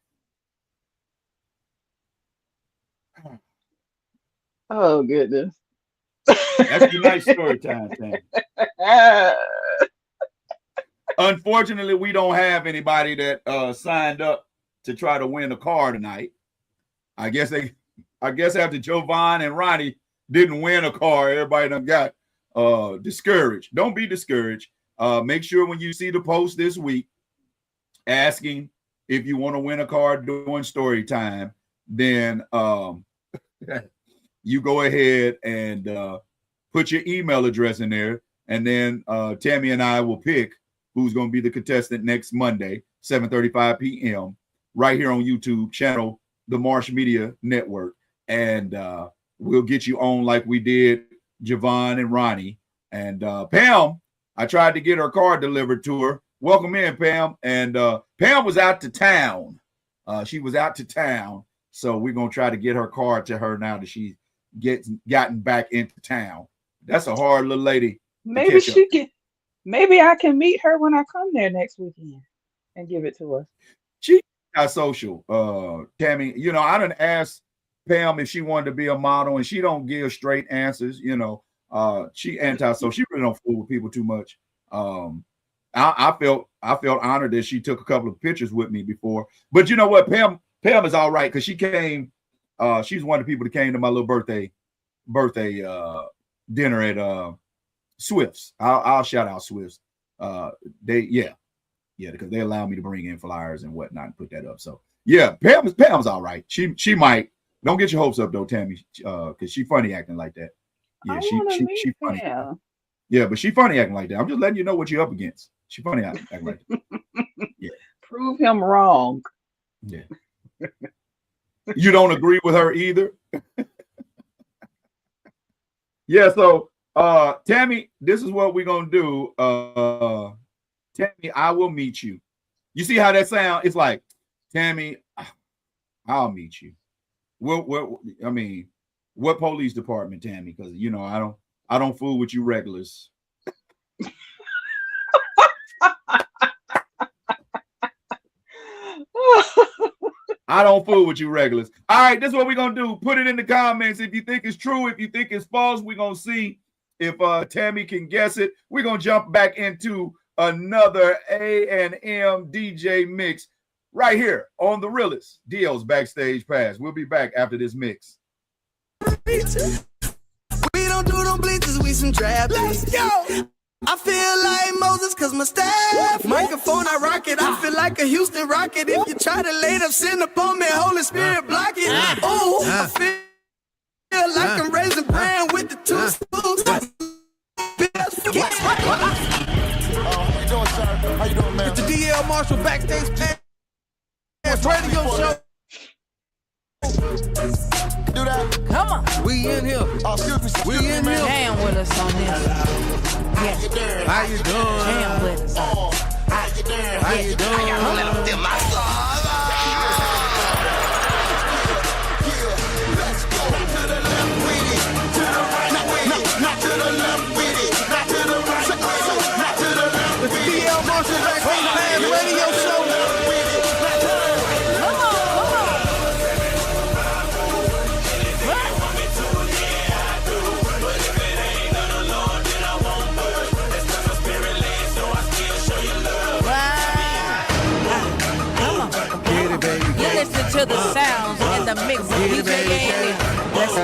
Oh, goodness. That's a nice story time, Sam. Unfortunately, we don't have anybody that signed up to try to win a car tonight. I guess after Jovan and Ronnie didn't win a car, everybody done got discouraged. Don't be discouraged. Make sure when you see the post this week asking if you want to win a car during story time, then you go ahead and put your email address in there, and then Tammy and I will pick who's going to be the contestant next Monday, 7:35 p.m. right here on YouTube channel, the Marsh Media Network. And we'll get you on like we did Javon and Ronnie. And Pam, I tried to get her car delivered to her. Welcome in, Pam. And Pam was out to town. She was out to town. So we're going to try to get her car to her now that she's gotten back into town. That's a hard little lady. Maybe I can meet her when I come there next weekend and give it to her. She got social, Tammy. You know, I done asked Pam if she wanted to be a model, and she don't give straight answers. You know, she anti-social. She really don't fool with people too much. I felt honored that she took a couple of pictures with me before. But you know what, Pam is all right because she came. She's one of the people that came to my little birthday dinner at Swift's. I'll shout out Swift's. Because they allow me to bring in flyers and whatnot and put that up. So yeah, Pam's all right. She might. Don't get your hopes up though, Tammy, because she funny acting like that. Yeah, she funny. Yeah, but she funny acting like that. I'm just letting you know what you're up against. She funny acting like that. Yeah. Prove him wrong. Yeah. You don't agree with her either. Yeah, so Tammy, this is what we're gonna do. Tammy, I will meet you. You see how that sounds? It's like, Tammy, I'll meet you. What police department, Tammy? Because you know I don't fool with you regulars. I don't fool with you regulars. All right, this is what we're going to do. Put it in the comments if you think it's true. If you think it's false, we're going to see if Tammy can guess it. We're going to jump back into another A&M DJ mix right here on the Realest Deals Backstage Pass. We'll be back after this mix. We don't do no bleachers, we some trap. Let's go. I feel like Moses cause my staff microphone I rock it. I feel like a Houston Rocket. If you try to lay up sin upon me, Holy Spirit block it. Ooh, I feel like I'm raising brand with the 2 spoons. How you doing, sir? How you doing, man? It's the DL Marshall Backstage Pass Radio Show. Do that. Come on. We in here. Oh, excuse me. We in here. Jam with us on this. Yeah. How you doing? Jam with us. How you doing? It's the DL Marshall Backstage Pass Radio Show. Listen to the sounds and the mix of DJ Andy. Let's go.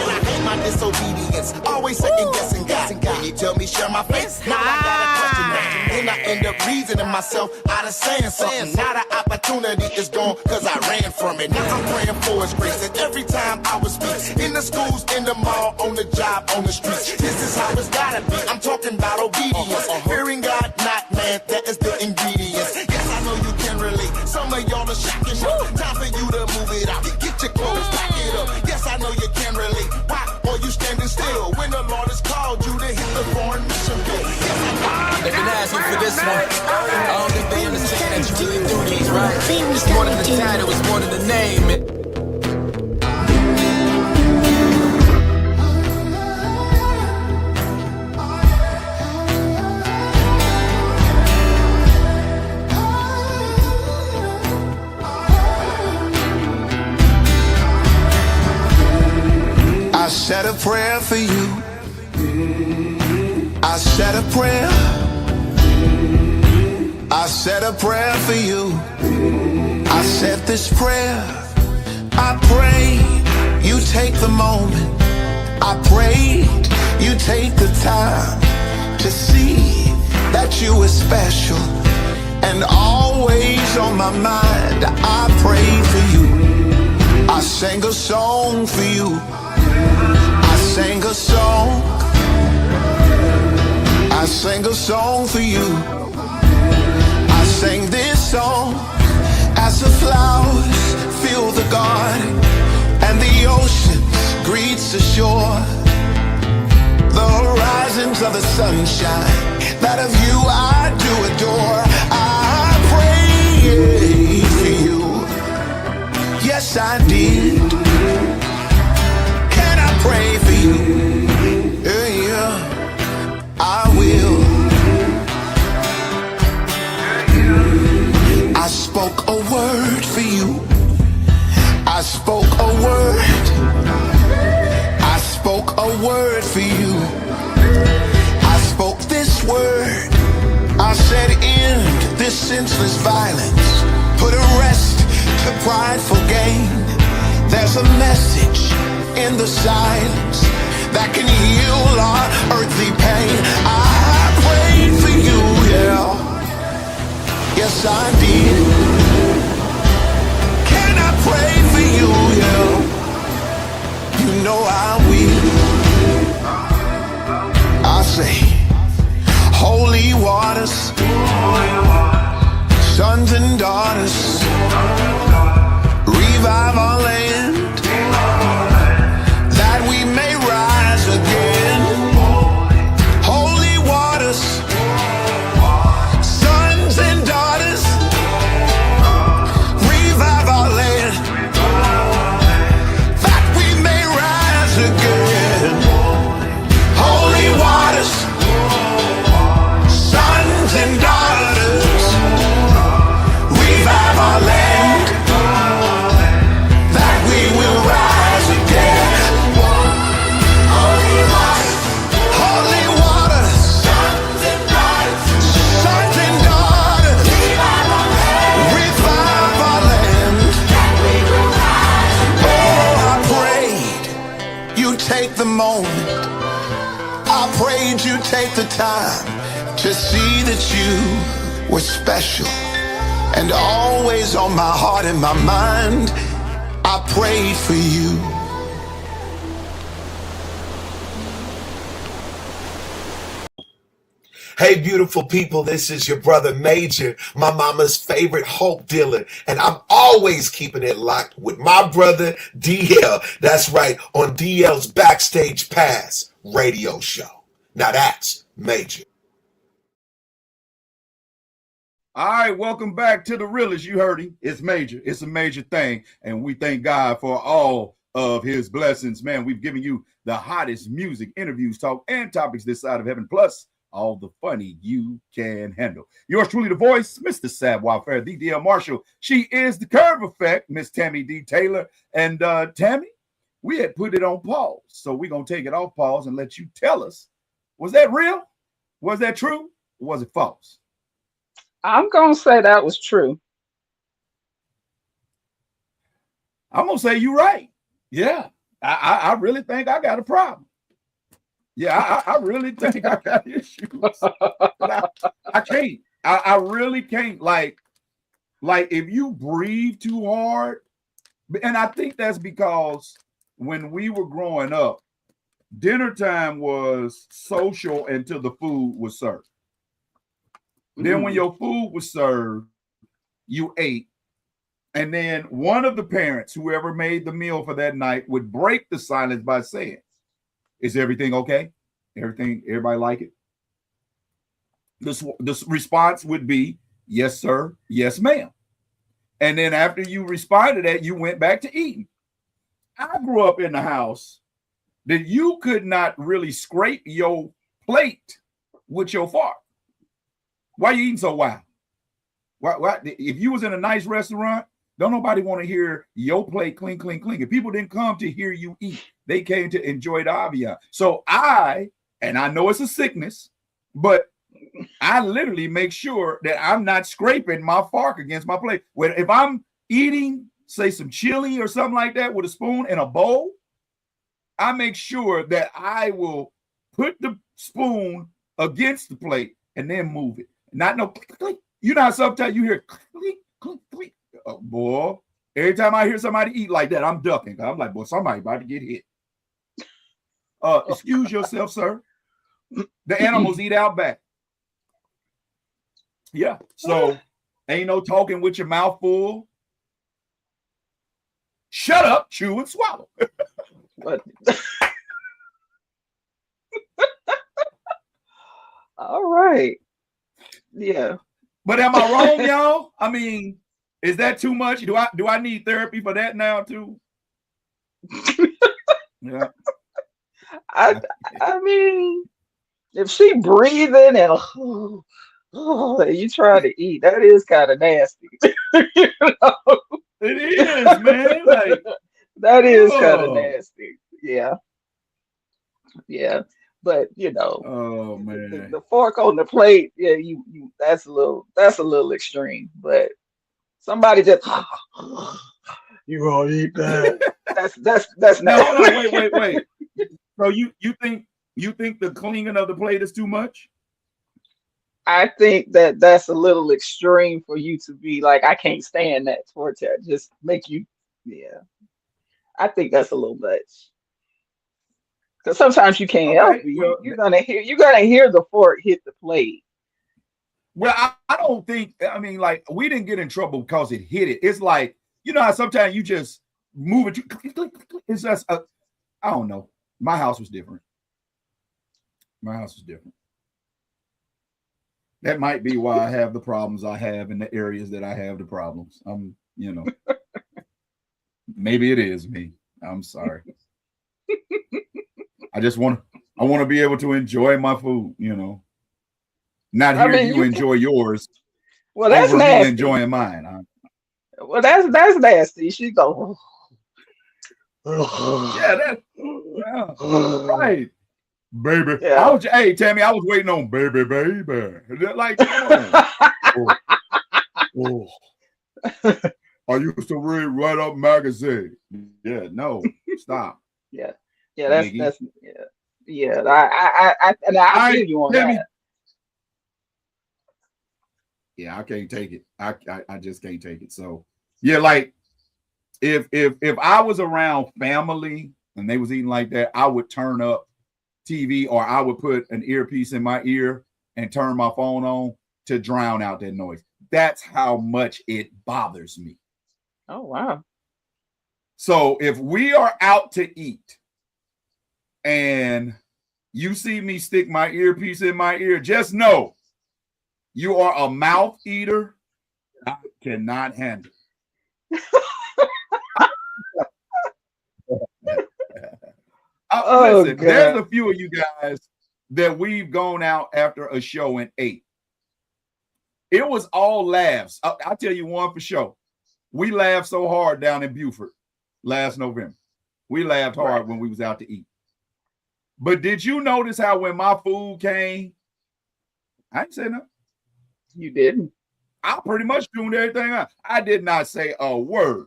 I hate my disobedience. Always second guessing God. When you tell me share my face, now I gotta question that. Then I end up reasoning myself out of saying something. Now the opportunity is gone cause I ran from it. Now I'm praying for his grace. And every time I would speak in the schools, in the mall, on the job, on the streets, this is how it's gotta be. I'm talking about obedience. Hearing God, not man, that is the ingredients. Yes, I know you can relate. Some of y'all are shocking. Time for you to move it out. Get your clothes, pack it up. Yes, I know you can relate. Why are you standing still when the Lord has called you to hit the foreign mission field? They've been asking for this one. I don't think they understand that you really do these, right? It's more than the title, it's more than the name. I said a prayer for you. I said a prayer. I said a prayer for you. I said this prayer. I pray you take the moment. I prayed you take the time to see that you were special and always on my mind. I prayed for you. I sang a song for you. I sang a song. I sang a song for you. I sang this song as the flowers fill the garden and the oceans greets the shore. The horizons of the sunshine, that of you I do adore. I prayed for you. Yes, I did. Can I pray for you? Yeah. I will. I spoke a word for you. I spoke a word. I spoke a word for you. I spoke this word. I said end this senseless violence. Put a rest to prideful gain. There's a message in the silence that can heal our earthly pain. I prayed for you, yeah. Yes, I did. Can I pray for you, yeah? You know I will. I say, holy waters, sons and daughters, revive our land, that we may rise again. Holy waters, sons and daughters, revive our land, that we may rise again. the moment. I prayed you'd take the time to see that you were special and always on my heart and my mind. I prayed for you. Hey, beautiful people, this is your brother Major, my mama's favorite Hope dealer, and I'm always keeping it locked with my brother DL. That's right, on DL's Backstage Pass radio show. Now that's Major. All right, welcome back to the Realest. You heard him. It's major. It's a major thing, and we thank God for all of his blessings. Man, we've given you the hottest music, interviews, talk, and topics this side of heaven, plus all the funny you can handle. Yours truly, the voice, Mr. Savoir Faire, the DL Marshall. She is the Curve Effect, Miss Tammy D. Taylor. And Tammy, we had put it on pause, so we're going to take it off pause and let you tell us, was that real? Was that true? Or was it false? I'm going to say that was true. I'm going to say you're right. Yeah, I really think I got a problem. Yeah, I really think I got issues. I can't. I really can't. Like if you breathe too hard, and I think that's because when we were growing up, dinner time was social until the food was served. Then when your food was served, you ate. And then one of the parents, whoever made the meal for that night, would break the silence by saying, is everything okay? Everybody like it? This response would be, yes, sir. Yes, ma'am. And then after you responded to that, you went back to eating. I grew up in the house that you could not really scrape your plate with your fork. Why are you eating so wild? Why? If you was in a nice restaurant, don't nobody want to hear your plate clink, clink, clink. If people didn't come to hear you eat, they came to enjoy the ambiance. So I know it's a sickness, but I literally make sure that I'm not scraping my fork against my plate. If I'm eating, say, some chili or something like that with a spoon in a bowl, I make sure that I will put the spoon against the plate and then move it. Not no click, click. You know how sometimes you hear click, click, click. Oh, boy, every time I hear somebody eat like that, I'm ducking. I'm like, boy, somebody about to get hit. Excuse yourself, sir. The animals eat out back. Yeah, so ain't no talking with your mouth full. Shut up, chew and swallow. All right. Yeah. But am I wrong, y'all? I mean, is that too much? Do I need therapy for that now too? Yeah. I mean, if she breathing and you try to eat, that is kind of nasty. You know? It is, man. Like, that is kind of nasty. Yeah. Yeah. But you know, oh man, the fork on the plate, yeah, you that's a little extreme. But somebody just you gonna eat that? that's not. No, wait. So you think the cleaning of the plate is too much? I think that's a little extreme for you to be like, I can't stand that for to just make you. Yeah, I think that's a little much. Because sometimes you can't help it. You're gonna hear the fork hit the plate. Well, I don't think. I mean, like, we didn't get in trouble because it hit it. It's like, you know how sometimes you just move it. It's just I don't know. My house was different. That might be why I have the problems I have in the areas that I have the problems. You know, maybe it is me. I'm sorry. I want to be able to enjoy my food, you know. Not hear you enjoy yours. Well, that's nasty. Enjoying mine. Well, that's nasty. She go. Yeah, right, baby. Yeah. Hey, Tammy, I was waiting on baby. Like, come on. I used to read Right Up magazine. Yeah, no, stop. Yeah. Yeah, Miggy. that's yeah. I feel you on that. Yeah, I can't take it. I just can't take it. So yeah, like if I was around family and they was eating like that, I would turn up TV or I would put an earpiece in my ear and turn my phone on to drown out that noise. That's how much it bothers me. Oh wow. So if we are out to eat and you see me stick my earpiece in my ear, just know you are a mouth eater. I cannot handle it. Listen, God. There's a few of you guys that we've gone out after a show and ate. It was all laughs. I'll tell you one for sure. We laughed so hard down in Beaufort last November. We laughed hard when we was out to eat. But did you notice how when my food came, I didn't say nothing. You didn't. I pretty much tuned everything out. I did not say a word.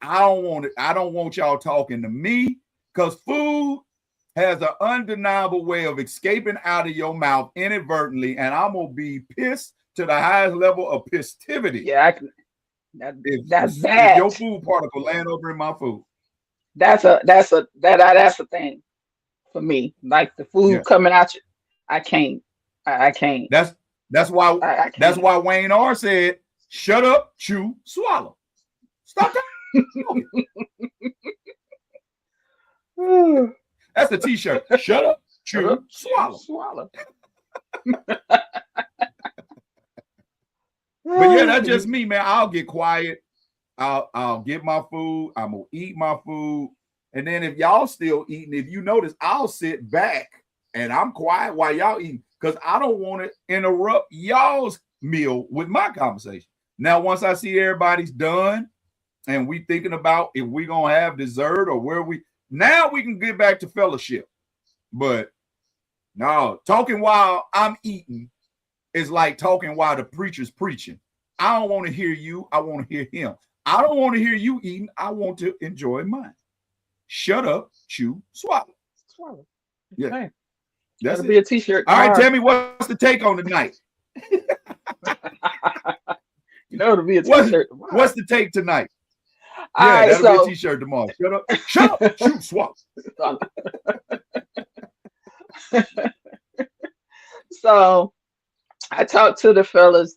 I don't want it. I don't want y'all talking to me because food has an undeniable way of escaping out of your mouth inadvertently, and I'm gonna be pissed to the highest level of pistivity. Yeah, that's bad. If your food particle land over in my food. That's the thing for me. Like the food coming out, I can't. I can't. That's why Wayne R said, "Shut up, chew, swallow." Stop that. That's the T-shirt. Shut up, chew, swallow. But yeah, that's just me, man. I'll get quiet. I'll get my food. I'm gonna eat my food, and then if y'all still eating, if you notice, I'll sit back and I'm quiet while y'all eating because I don't want to interrupt y'all's meal with my conversation. Now, once I see everybody's done and we thinking about if we gonna have dessert or where we can get back to fellowship. But no, talking while I'm eating is like talking while the preacher's preaching. I don't want to hear you. I want to hear him. I don't want to hear you eating. I want to enjoy mine. Shut up, chew, swallow. Yeah. Okay. That's That'll be a T-shirt. All right, tell me what's the take on tonight? It'll be a T-shirt. What's the take tonight? All Yeah, right, that'll be a T-shirt tomorrow. Shut up, chew, swallow. So I talked to the fellas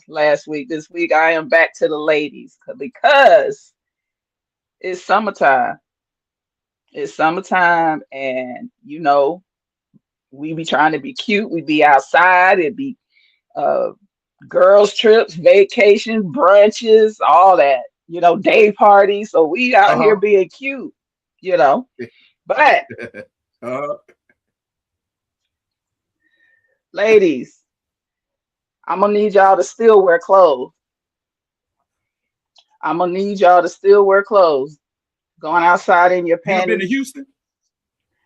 last week. This week I am back to the ladies because it's summertime. It's summertime, and we be trying to be cute. We be outside. It'd be girls' trips, vacation, brunches, all that. Day parties. So we out here being cute. But ladies, I'm gonna need y'all to still wear clothes. Going outside in your panties. You done been to Houston?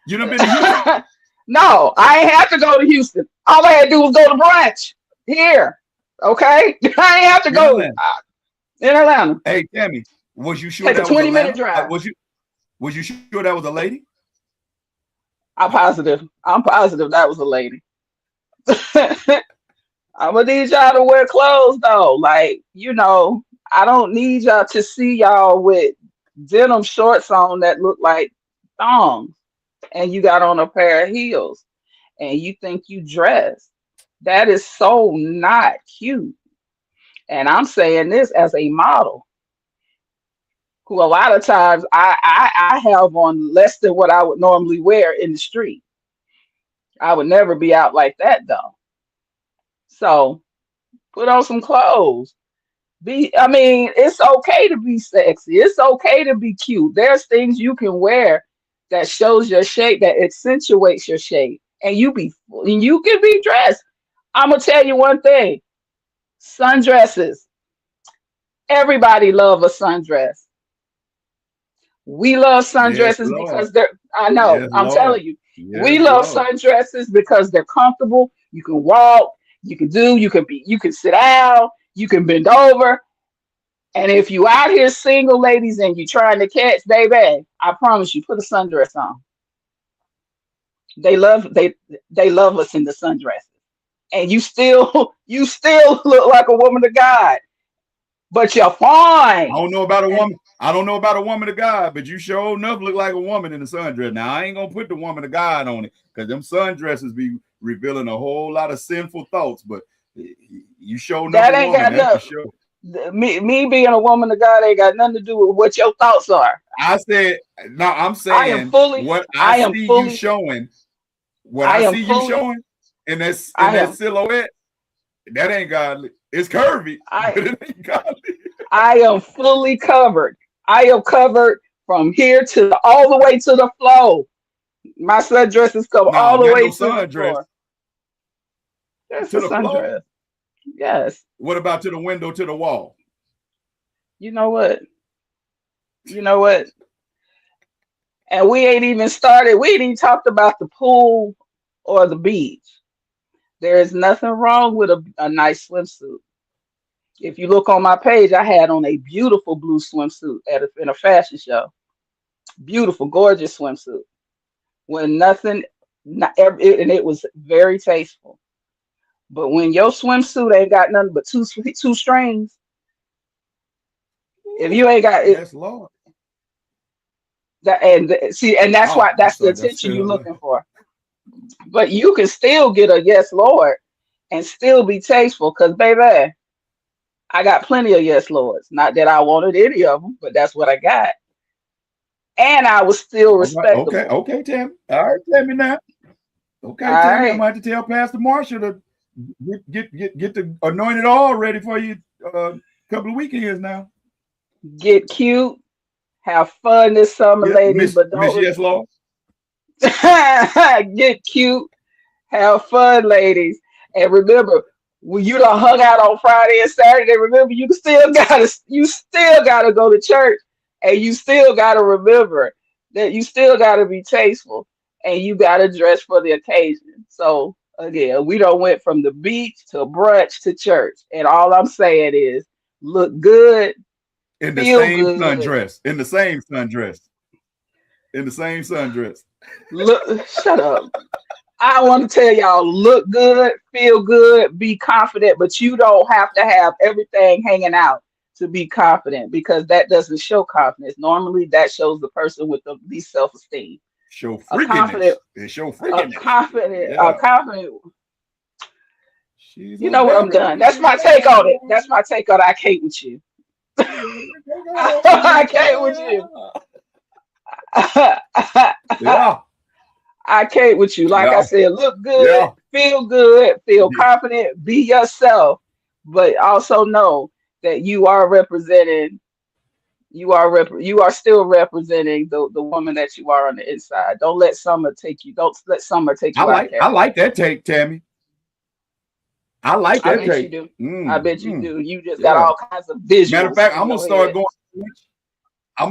You done been to Houston? No, I ain't have to go to Houston. All I had to do was go to brunch here. Okay? I ain't have to go in Atlanta. Hey, Tammy, was you sure Take that a 20-minute was drive. Was you sure that was a lady? I'm positive that was a lady. I'm gonna need y'all to wear clothes though. Like, I don't need y'all to see y'all with denim shorts on that look like thongs and you got on a pair of heels and you think you dress. That is so not cute. And I'm saying this as a model who a lot of times I have on less than what I would normally wear in the street. I would never be out like that though. So put on some clothes. It's okay to be sexy. It's okay to be cute. There's things you can wear that shows your shape, that accentuates your shape, and you can be dressed. I'm gonna tell you one thing: sundresses. Everybody love a sundress. We love sundresses because they're. I know. Yes, I'm Lord. Telling you, Yes, we love Lord. sundresses because they're comfortable. You can walk. You can sit down. You can bend over. And if you out here single, ladies, and you trying to catch, baby, I promise you, put a sundress on. They love us in the sundresses, and you still look like a woman of God, but you're fine. I don't know about a woman. I don't know about a woman of God, but you sure enough look like a woman in the sundress. Now I ain't gonna put the woman of God on it because them sundresses be revealing a whole lot of sinful thoughts. But you sure enough That ain't got nothing. Sure. Me being a woman of God ain't got nothing to do with what your thoughts are. I said no. I'm saying I am fully. What I see you showing. What I see you showing in that silhouette, that ain't godly. It's curvy, but it ain't godly. I am fully covered. I am covered from here to all the way to the floor. My sundresses come all the way to the floor. That's a sundress. Yes. What about to the window, to the wall? You know what? And we ain't even started. We ain't even talked about the pool or the beach. There is nothing wrong with a nice swimsuit. If you look on my page, I had on a beautiful blue swimsuit in a fashion show. Beautiful, gorgeous swimsuit. And it was very tasteful. But when your swimsuit ain't got nothing but two strings, if you ain't got it, yes, Lord. That's the attention you're looking for. But you can still get a yes, Lord, and still be tasteful, because baby, I got plenty of yes, Lords. Not that I wanted any of them, but that's what I got. And I was still respectable. Okay, Tim. All right, tell me now. Okay, Tim, right. I'm going to have to tell Pastor Marshall to get the anointed oil ready for you a couple of weekends now. Get cute, have fun this summer, ladies, but don't. Miss Yes, Lord. Get cute, have fun, ladies, and remember, when you done hung out on Friday and Saturday, remember you still gotta go to church, and you still gotta remember that you still gotta be tasteful, and you gotta dress for the occasion. So again, we done went from the beach to brunch to church, and all I'm saying is, look good. In the same sundress. In the same sundress. Look, shut up. I want to tell y'all, look good, feel good, be confident, but you don't have to have everything hanging out to be confident, because that doesn't show confidence. Normally that shows the person with the least self-esteem. Show freakiness. A confident. You know what? I'm done. That's my take on it. I can't with you. I can't with you. Yeah. I can't with you. Like I said, look good, feel good, feel confident, be yourself, but also know that you are representing. You are still representing the woman that you are on the inside. Don't let summer take you. Don't let summer take you. I like that take, Tammy. I like that take. You do. I bet you do. You just got all kinds of visuals. Matter of fact, I'm gonna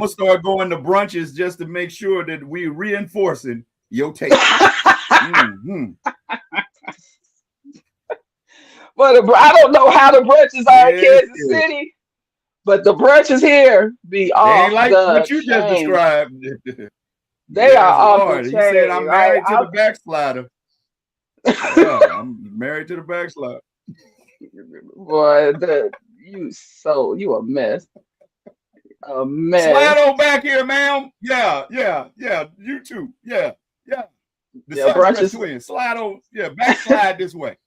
start going to brunches just to make sure that we're reinforcing your take. But I don't know how the brunches are in Kansas City, but the brunches here be off. They ain't like what you just described. They are off the chain. He said, "I'm married to the backslider." I'm married to the backslider. Boy, you a mess. A mess. Slide on back here, ma'am. Yeah. You too. Yeah. The brunches twin. Slide on. Yeah, backslide this way.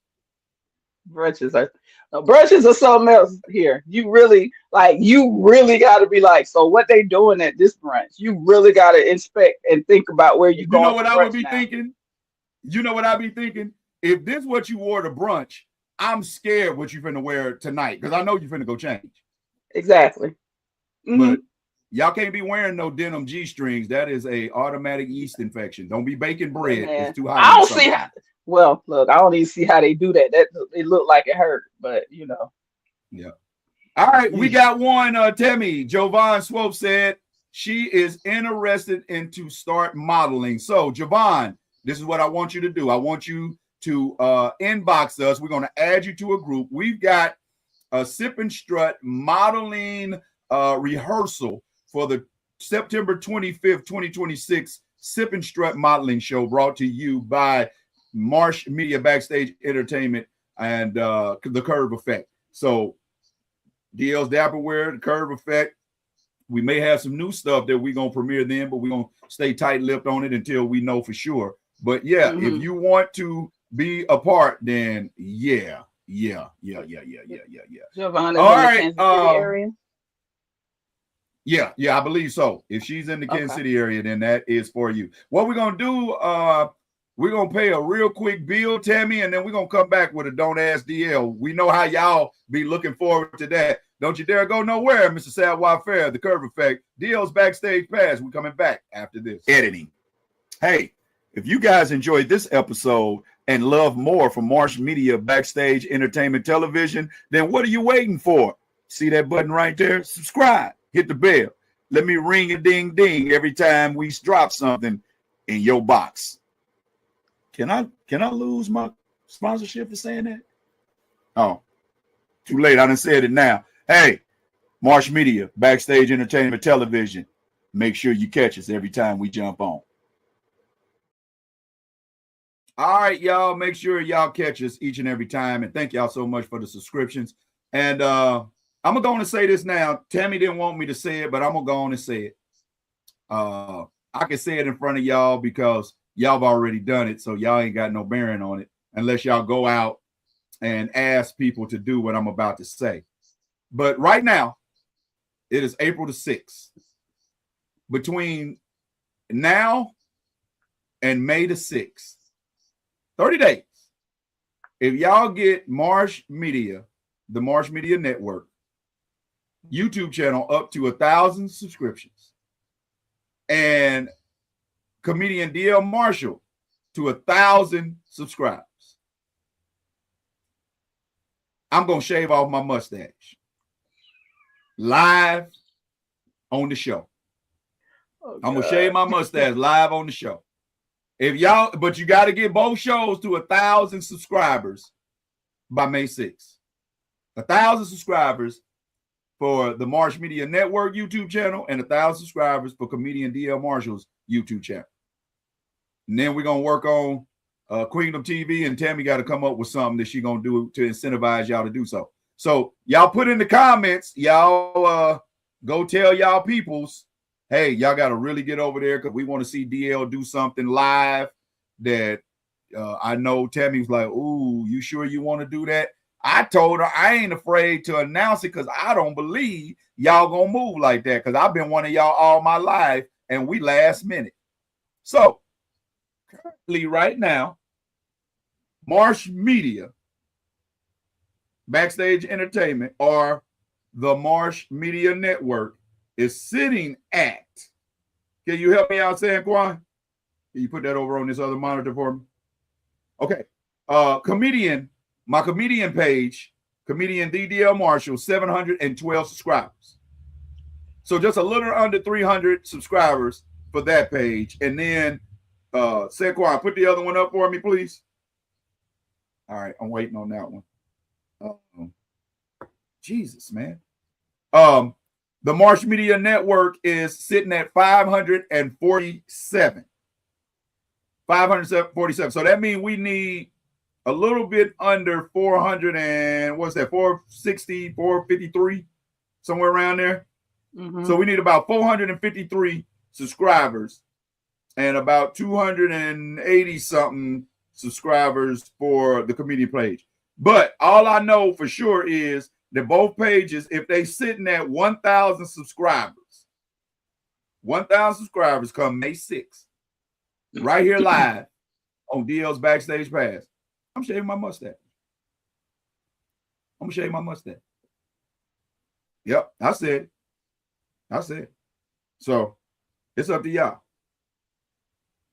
Brunches are something else here. You really got to be like, so what they doing at this brunch? You really got to inspect and think about where you going. You know what I would be thinking? You know what I'd be thinking? If this is what you wore to brunch, I'm scared what you finna wear tonight, because I know you finna go change. Exactly. Mm-hmm. But y'all can't be wearing no denim G-strings. That is a automatic yeast infection. Don't be baking bread. It's too hot. I don't see how. Well, look, I don't even see how they do that. It looked like it hurt, but you know. Yeah. All right, we got one. Tammy Jovan Swope said she is interested in to start modeling. So, Jovan, this is what I want you to do. I want you to inbox us. We're going to add you to a group. We've got a Sip and Strut modeling rehearsal for the September 25th, 2026 Sip and Strut Modeling Show, brought to you by Marsh Media Backstage Entertainment and the Curve Effect. So DL's Dapperware, the Curve Effect. We may have some new stuff that we're going to premiere then, but we're going to stay tight-lipped on it until we know for sure. But yeah, if you want to be a part, then yeah. Giovanna's all in the right. Kansas City area. Yeah, I believe so. If she's in the Kansas City area, then that is for you. What we're going to do, we're going to pay a real quick bill, Tammy, and then we're going to come back with a Don't Ask DL. We know how y'all be looking forward to that. Don't you dare go nowhere, Mr. Sadwell Fair, the Curve Effect, DL's Backstage Pass. We're coming back after this. Editing. Hey, if you guys enjoyed this episode and love more from Marsh Media Backstage Entertainment Television, then what are you waiting for? See that button right there? Subscribe. Hit the bell. Let me ring a ding ding every time we drop something in your box. Can I lose my sponsorship for saying that? Oh, too late. I done said it now. Hey, Marsh Media, Backstage Entertainment Television. Make sure you catch us every time we jump on. All right, y'all. Make sure y'all catch us each and every time. And thank y'all so much for the subscriptions. And I'm going to say this now. Tammy didn't want me to say it, but I'm going to go on and say it. I can say it in front of y'all because y'all have already done it. So y'all ain't got no bearing on it unless y'all go out and ask people to do what I'm about to say. But right now, it is April the 6th. Between now and May the 6th, 30 days. If y'all get Marsh Media, the Marsh Media Network, YouTube channel up to 1,000 subscriptions, and comedian DL Marshall to 1,000 subscribers, I'm going to shave off my mustache live on the show. I'm going to shave my mustache live on the show. If y'all, but you got to get both shows to 1,000 subscribers by May 6th. 1,000 subscribers for the Marsh Media Network YouTube channel and 1,000 subscribers for comedian DL Marshall's YouTube channel. And then we're going to work on Queendom TV, and Tammy got to come up with something that she's going to do to incentivize y'all to do so. So y'all put in the comments, y'all go tell y'all peoples, hey, y'all got to really get over there because we want to see DL do something live that I know Tammy was like, ooh, you sure you want to do that? I told her I ain't afraid to announce it because I don't believe y'all going to move like that because I've been one of y'all all my life and we last minute. So currently right now, Marsh Media, Backstage Entertainment, or the Marsh Media Network is sitting at, can you help me out, Sanquan? Can you put that over on this other monitor for me? Okay. My comedian page, comedian DDL Marshall, 712 subscribers. So just a little under 300 subscribers for that page. And then, Sanquan, put the other one up for me, please. All right, I'm waiting on that one. Jesus, man. The Marsh Media Network is sitting at 547. 547. So that means we need a little bit under 400 and what's that? 460, 453, somewhere around there. Mm-hmm. So we need about 453 subscribers and about 280 something subscribers for the comedian page. But all I know for sure is that both pages, if they sitting at 1,000 subscribers, 1,000 subscribers come May 6th, right here live on DL's Backstage Pass. I'm shaving my mustache. I'm gonna shave my mustache. Yep, I said. So it's up to y'all.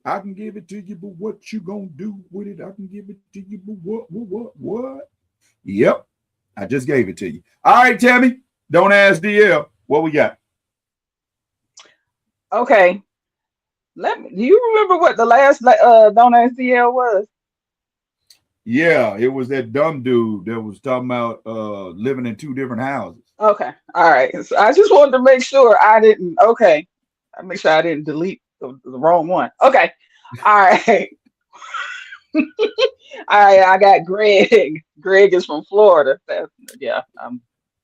I can give it to you, but what you gonna do with it? I can give it to you, but what? Yep, I just gave it to you. All right, Tammy, don't ask DL. What we got? Okay. Do you remember what the last Don't Ask DL was? Yeah, it was that dumb dude that was talking about living in two different houses. Okay. All right. So I just wanted to make sure I didn't delete the wrong one. Okay. All right. All right. I got Greg. Greg is from Florida. Yeah.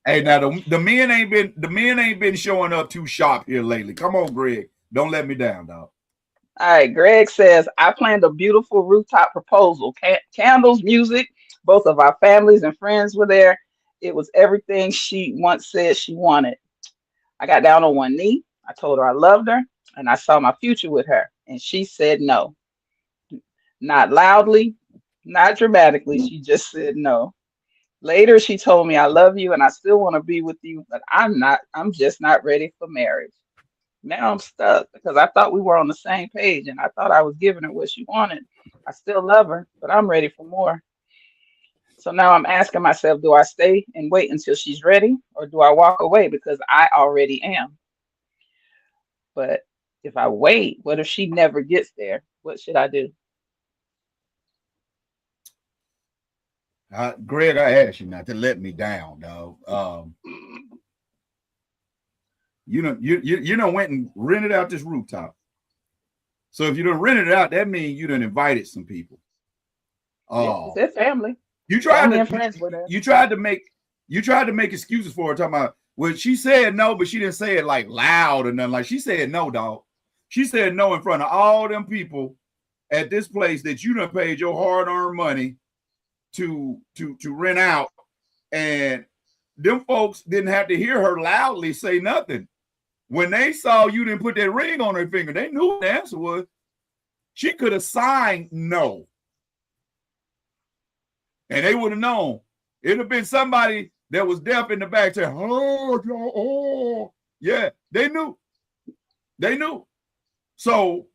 Hey, now the men ain't been showing up too sharp here lately. Come on, Greg. Don't let me down, dog. All right. Greg says, I planned a beautiful rooftop proposal. Candles, music. Both of our families and friends were there. It was everything she once said she wanted. I got down on one knee. I told her I loved her and I saw my future with her. And she said no. Not loudly, not dramatically. She just said no. Later, she told me, I love you and I still want to be with you, but I'm just not ready for marriage. Now I'm stuck because I thought we were on the same page and I thought I was giving her what she wanted. I still love her, but I'm ready for more. So now I'm asking myself, do I stay and wait until she's ready or do I walk away because I already am? But if I wait, what if she never gets there? What should I do? Greg, I asked you not to let me down, dog. You know, went and rented out this rooftop. So if you don't rent it out, that means you done invited some people. It's their family. You tried family to and friends with her. You tried to make excuses for her, talking about, well, she said no, but she didn't say it like loud or nothing. Like, she said no, dog. She said no in front of all them people at this place that you done paid your hard-earned money to rent out, and them folks didn't have to hear her loudly say nothing. When they saw you didn't put that ring on her finger, they knew what the answer was. She could have signed no. And they would have known. It'd have been somebody that was deaf in the back saying, oh, yeah, they knew. They knew. So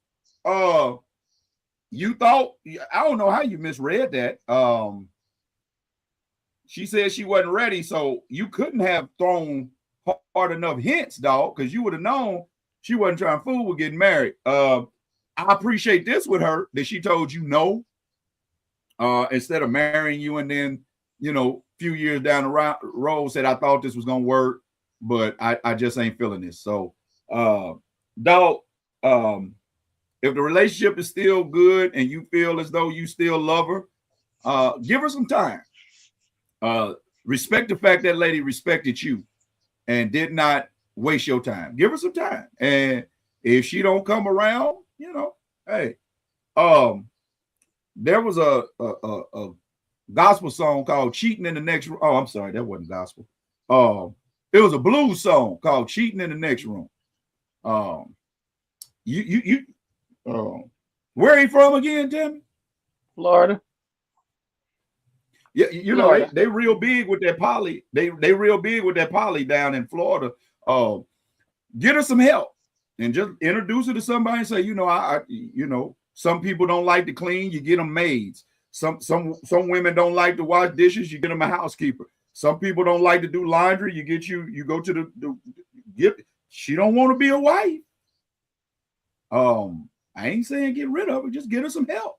you thought, I don't know how you misread that. She said she wasn't ready, so you couldn't have thrown hard enough hints, dog, because you would have known she wasn't trying to fool with getting married. I appreciate this with her, that she told you no, instead of marrying you and then, you know, a few years down the road said, I thought this was going to work, but I just ain't feeling this. So, dog, if the relationship is still good and you feel as though you still love her, give her some time. Respect the fact that lady respected you and did not waste your time. Give her some time. And if she don't come around, you know, hey, there was a gospel song called Cheating in the Next Room. Oh, I'm sorry, that wasn't gospel. It was a blues song called Cheating in the Next Room. Where are you from again, Timmy? Florida. Yeah, you know, they real big with that poly. They real big with that poly down in Florida. Get her some help and just introduce her to somebody and say, you know, you know, some people don't like to clean, you get them maids. Some women don't like to wash dishes, you get them a housekeeper. Some people don't like to do laundry, you go to she don't want to be a wife. I ain't saying get rid of her, just get her some help.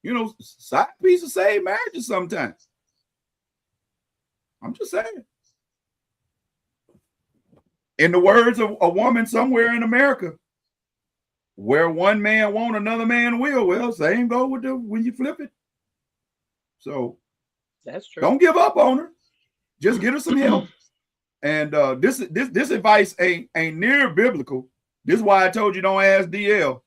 You know, side piece of save marriages sometimes. I'm just saying. In the words of a woman somewhere in America, where one man won't, another man will. Well, same go with when you flip it. So that's true. Don't give up on her. Just get her some help. And this advice ain't near biblical. This is why I told you don't ask DL.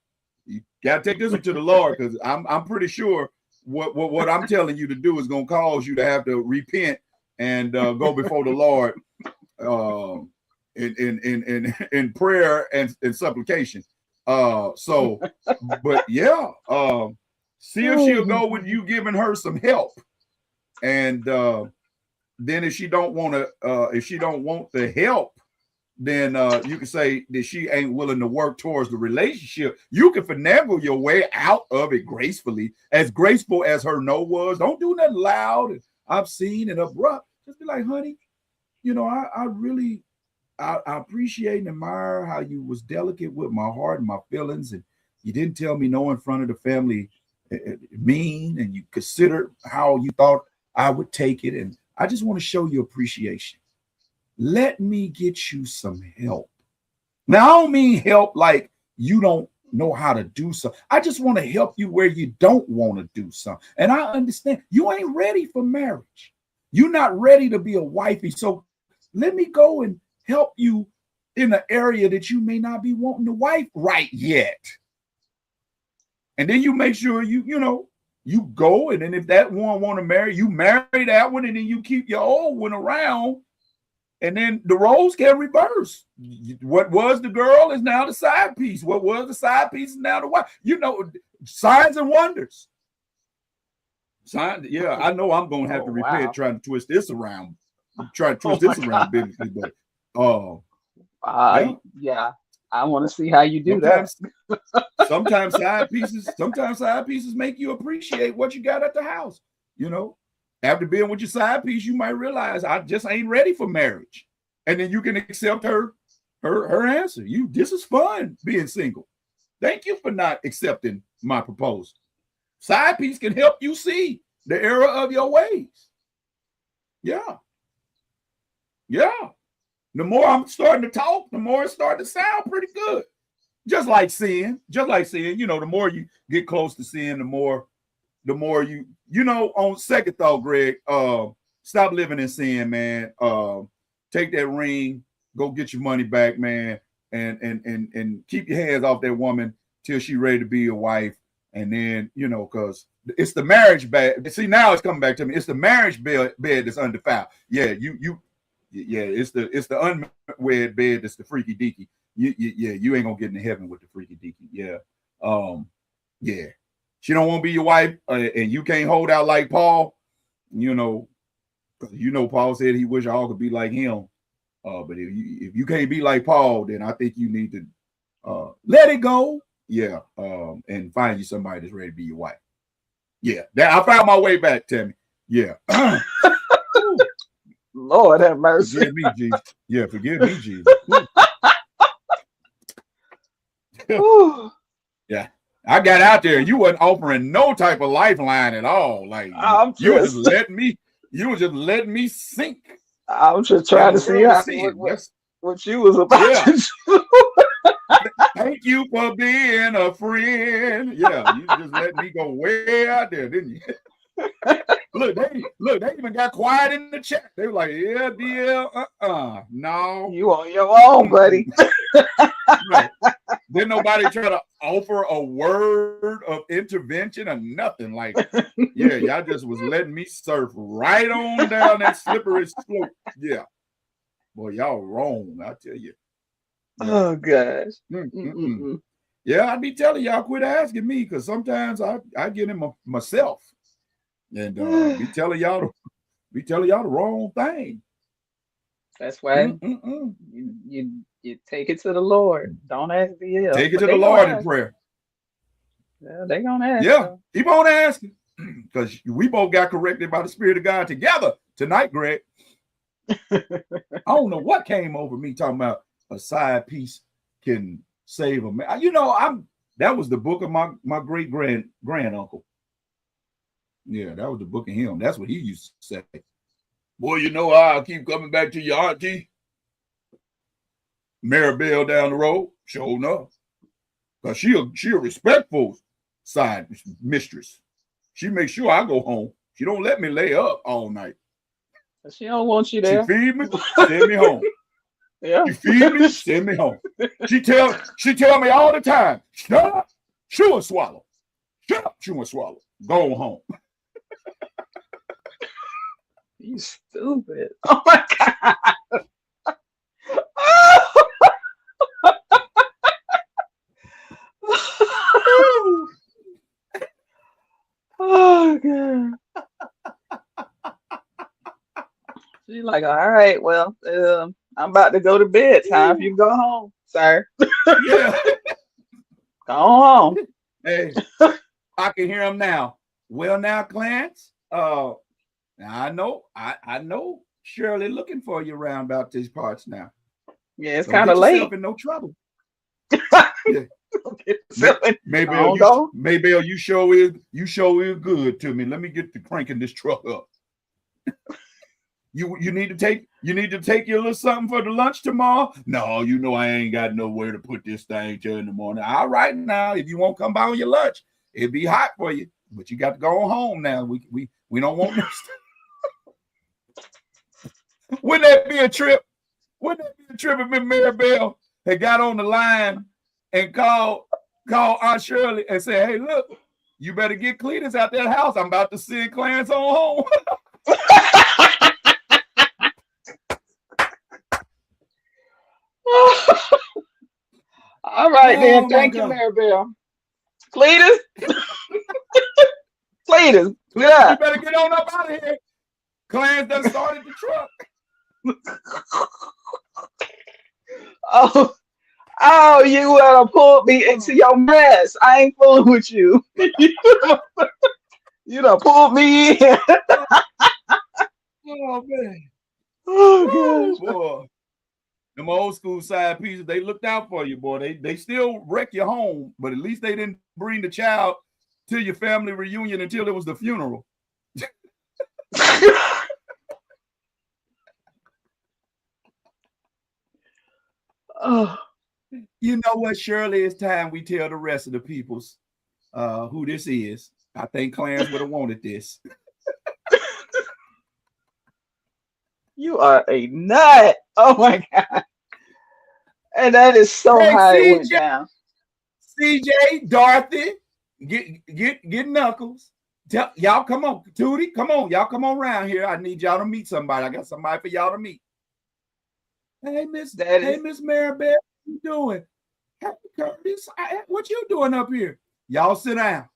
You got to take this one to the Lord, because I'm pretty sure what I'm telling you to do is going to cause you to have to repent and go before the Lord in prayer and supplication. So, but yeah, see if she'll go with you giving her some help, and then if she don't want the help, then you can say that she ain't willing to work towards the relationship. You can finagle your way out of it gracefully, as graceful as her no was. Don't do nothing loud and obscene and abrupt. Just be like, honey, you know, I really appreciate and admire how you was delicate with my heart and my feelings, and you didn't tell me no in front of the family mean, and you considered how you thought I would take it, and I just want to show you appreciation. Let me get you some help. Now, I don't mean help like you don't know how to do something. I just want to help you where you don't want to do something. And I understand you ain't ready for marriage. You're not ready to be a wifey. So let me go and help you in an area that you may not be wanting to wife right yet. And then you make sure you go, and then if that one want to marry, you marry that one, and then you keep your old one around, and then the roles can reverse. What was the girl is now the side piece. What was the side piece is now the wife. Signs and wonders. Yeah, I know I'm gonna have to repent trying to twist this around. Biblically, but yeah, I want to see how you do that. Sometimes side pieces make you appreciate what you got at the house. After being with your side piece, you might realize I just ain't ready for marriage, and then you can accept her answer. This is fun being single. Thank you for not accepting my proposal. Side piece can help you see the error of your ways. Yeah. The more I'm starting to talk, the more it's starting to sound pretty good. Just like sin, the more you get close to sin, the more you on second thought, Greg, stop living in sin, man. Take that ring, go get your money back, man, and keep your hands off that woman till she's ready to be your wife. And then, because it's the marriage bed. See, now it's coming back to me. It's the marriage bed that's undefiled. Yeah, it's the unwed bed that's the freaky deaky. You ain't gonna get into heaven with the freaky deaky. Yeah. She don't want to be your wife, and you can't hold out like Paul. Paul said he wish all could be like him. But if you can't be like Paul, then I think you need to let it go. Yeah, and find you somebody that's ready to be your wife. Yeah, I found my way back, Tammy. Yeah. Lord have mercy. Forgive me, Jesus. Yeah, forgive me, Jesus. Yeah, I got out there. You wasn't offering no type of lifeline at all. Like you were just letting me sink. I was just trying to see what you was about to do. Thank you for being a friend. Yeah, you just let me go way out there, didn't you? Look, they even got quiet in the chat. They were like, yeah, DL, no. You on your own, buddy. Right. Didn't nobody try to offer a word of intervention or nothing. Like, yeah, y'all just was letting me surf right on down that slippery slope. Yeah. Boy, y'all wrong, I tell you. Oh, gosh. Yeah, I be telling y'all quit asking me, because sometimes I get in myself. And be telling y'all the wrong thing. That's why you take it to the Lord. Don't ask DL. Take it to the Lord in prayer. Yeah, they gonna ask. Yeah, keep on asking, because we both got corrected by the Spirit of God together tonight, Greg. I don't know what came over me talking about a side piece can save a man. That was the book of my great grand uncle. Yeah, that was the book of him. That's what he used to say. Boy, I keep coming back to your auntie Maribel down the road. Sure enough. Because she a respectful side mistress. She makes sure I go home. She don't let me lay up all night. She don't want you there. She feed me, send me home. Yeah. She feed me, send me home. She tell me all the time, shut up, chew and swallow. Shut up, chew and swallow. Go home. You stupid. Oh my God. Oh God. She's like, all right, well, I'm about to go to bed. Time for you to go home, sir. Yeah. Go home. Hey, I can hear him now. Well, now, Clarence, now I know Shirley looking for you around about these parts now. Yeah, it's kind of late. In no trouble. Yeah. Maybell, you show is good to me. Let me get to cranking this truck up. You need to take your little something for the lunch tomorrow. No, you know I ain't got nowhere to put this thing till in the morning. All right, now if you won't come by on your lunch, it'd be hot for you. But you got to go home now. We don't want this. Wouldn't that be a trip? Wouldn't that be a trip if Miss Maribel had got on the line and called Aunt Shirley and said, "Hey, look, you better get Cletus out that house. I'm about to send Clarence on home." All right, then. Thank you, Maribel. Cletus. Cletus, get up. You better get on up out of here. Clarence done started the truck. Oh, you pulled me into your mess. I ain't fooling with you. You done pulled me in. Oh, man. Oh, gosh. Boy. Them old school side pieces, they looked out for you, boy. They still wreck your home, but at least they didn't bring the child to your family reunion until it was the funeral. Oh. You know what, Shirley? It's time we tell the rest of the peoples who this is. I think Clarence would have wanted this. You are a nut. Oh my God. And that is so how it went down. CJ, Dorothy, get Knuckles. Y'all come on. Tootie, come on. Y'all come on around here. I need y'all to meet somebody. I got somebody for y'all to meet. Hey, Miss Maribel, what you doing? Hey, Curtis, what you doing up here? Y'all sit down.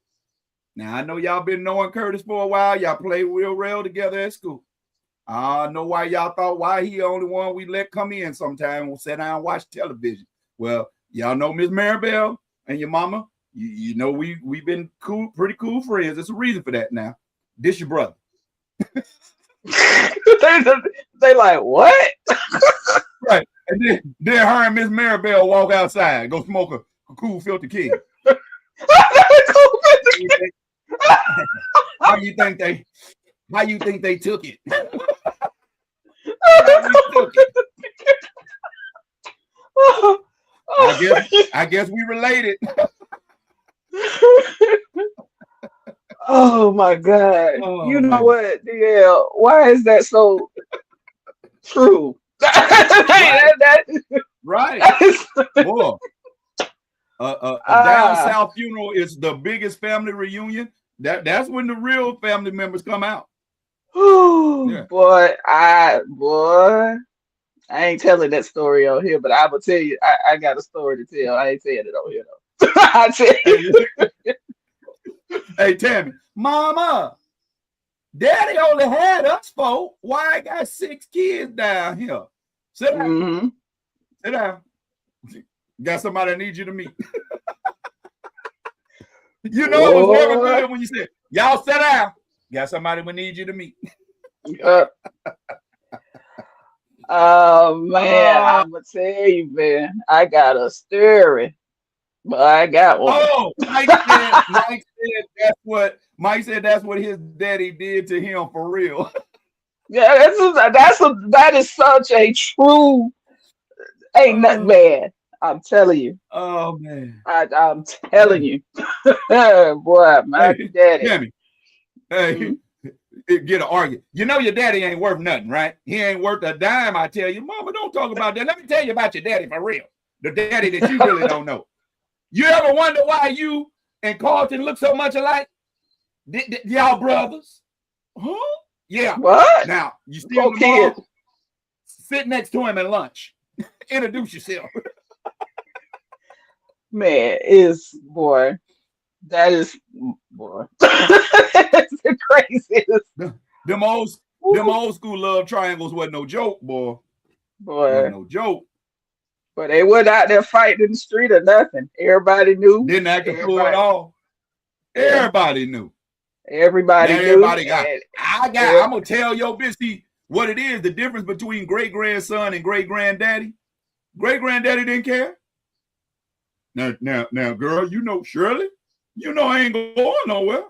Now, I know y'all been knowing Curtis for a while. Y'all play real well together at school. I know why y'all thought why he the only one we let come in sometime. We'll sit down and watch television. Well, y'all know Miss Maribel and your mama. You know we've been pretty cool friends. There's a reason for that now. This your brother. they like, what? Right. And then her and Miss Maribel walk outside, go smoke a cool filter kid. How you think they took it? I guess we related. Oh my God. Oh, you know what, DL? Why is that so true? Right. Boy. A down south funeral is the biggest family reunion. That's when the real family members come out. Yeah. Boy, I ain't telling that story on here, but I will tell you, I got a story to tell. I ain't saying it on here though. I tell you. Hey Tammy, Mama, Daddy only had us 4. Why I got 6 kids down here? Sit down. Mm-hmm. Sit down. Got somebody I need you to meet. You know it was never good when you said, y'all sit down. Got somebody we need you to meet. Oh man, I'm gonna tell you, man. I got a story, but I got one. Oh, Mike said that's what his daddy did to him for real. Yeah, that is such a true. Ain't nothing bad. I'm telling you. Oh man, I'm telling you, boy, my daddy. Tammy, hey, get an argument. You know your daddy ain't worth nothing, right? He ain't worth a dime. I tell you, Mama, don't talk about that. Let me tell you about your daddy for real. The daddy that you really don't know. You ever wonder why you and Carlton look so much alike? Y'all brothers? Huh? Yeah. What? Now you see him tomorrow. Sit next to him at lunch. Introduce yourself. Man, that is it's the craziest. Them old school love triangles wasn't no joke, boy. Wasn't no joke. But they wasn't out there fighting in the street or nothing. Everybody knew. Didn't act a fool at all. Everybody knew. Everybody knew. Everybody got. I'm gonna tell your bitch. See what it is. The difference between great grandson and great granddaddy. Great granddaddy didn't care. Now, girl, you know Shirley. You know I ain't going nowhere.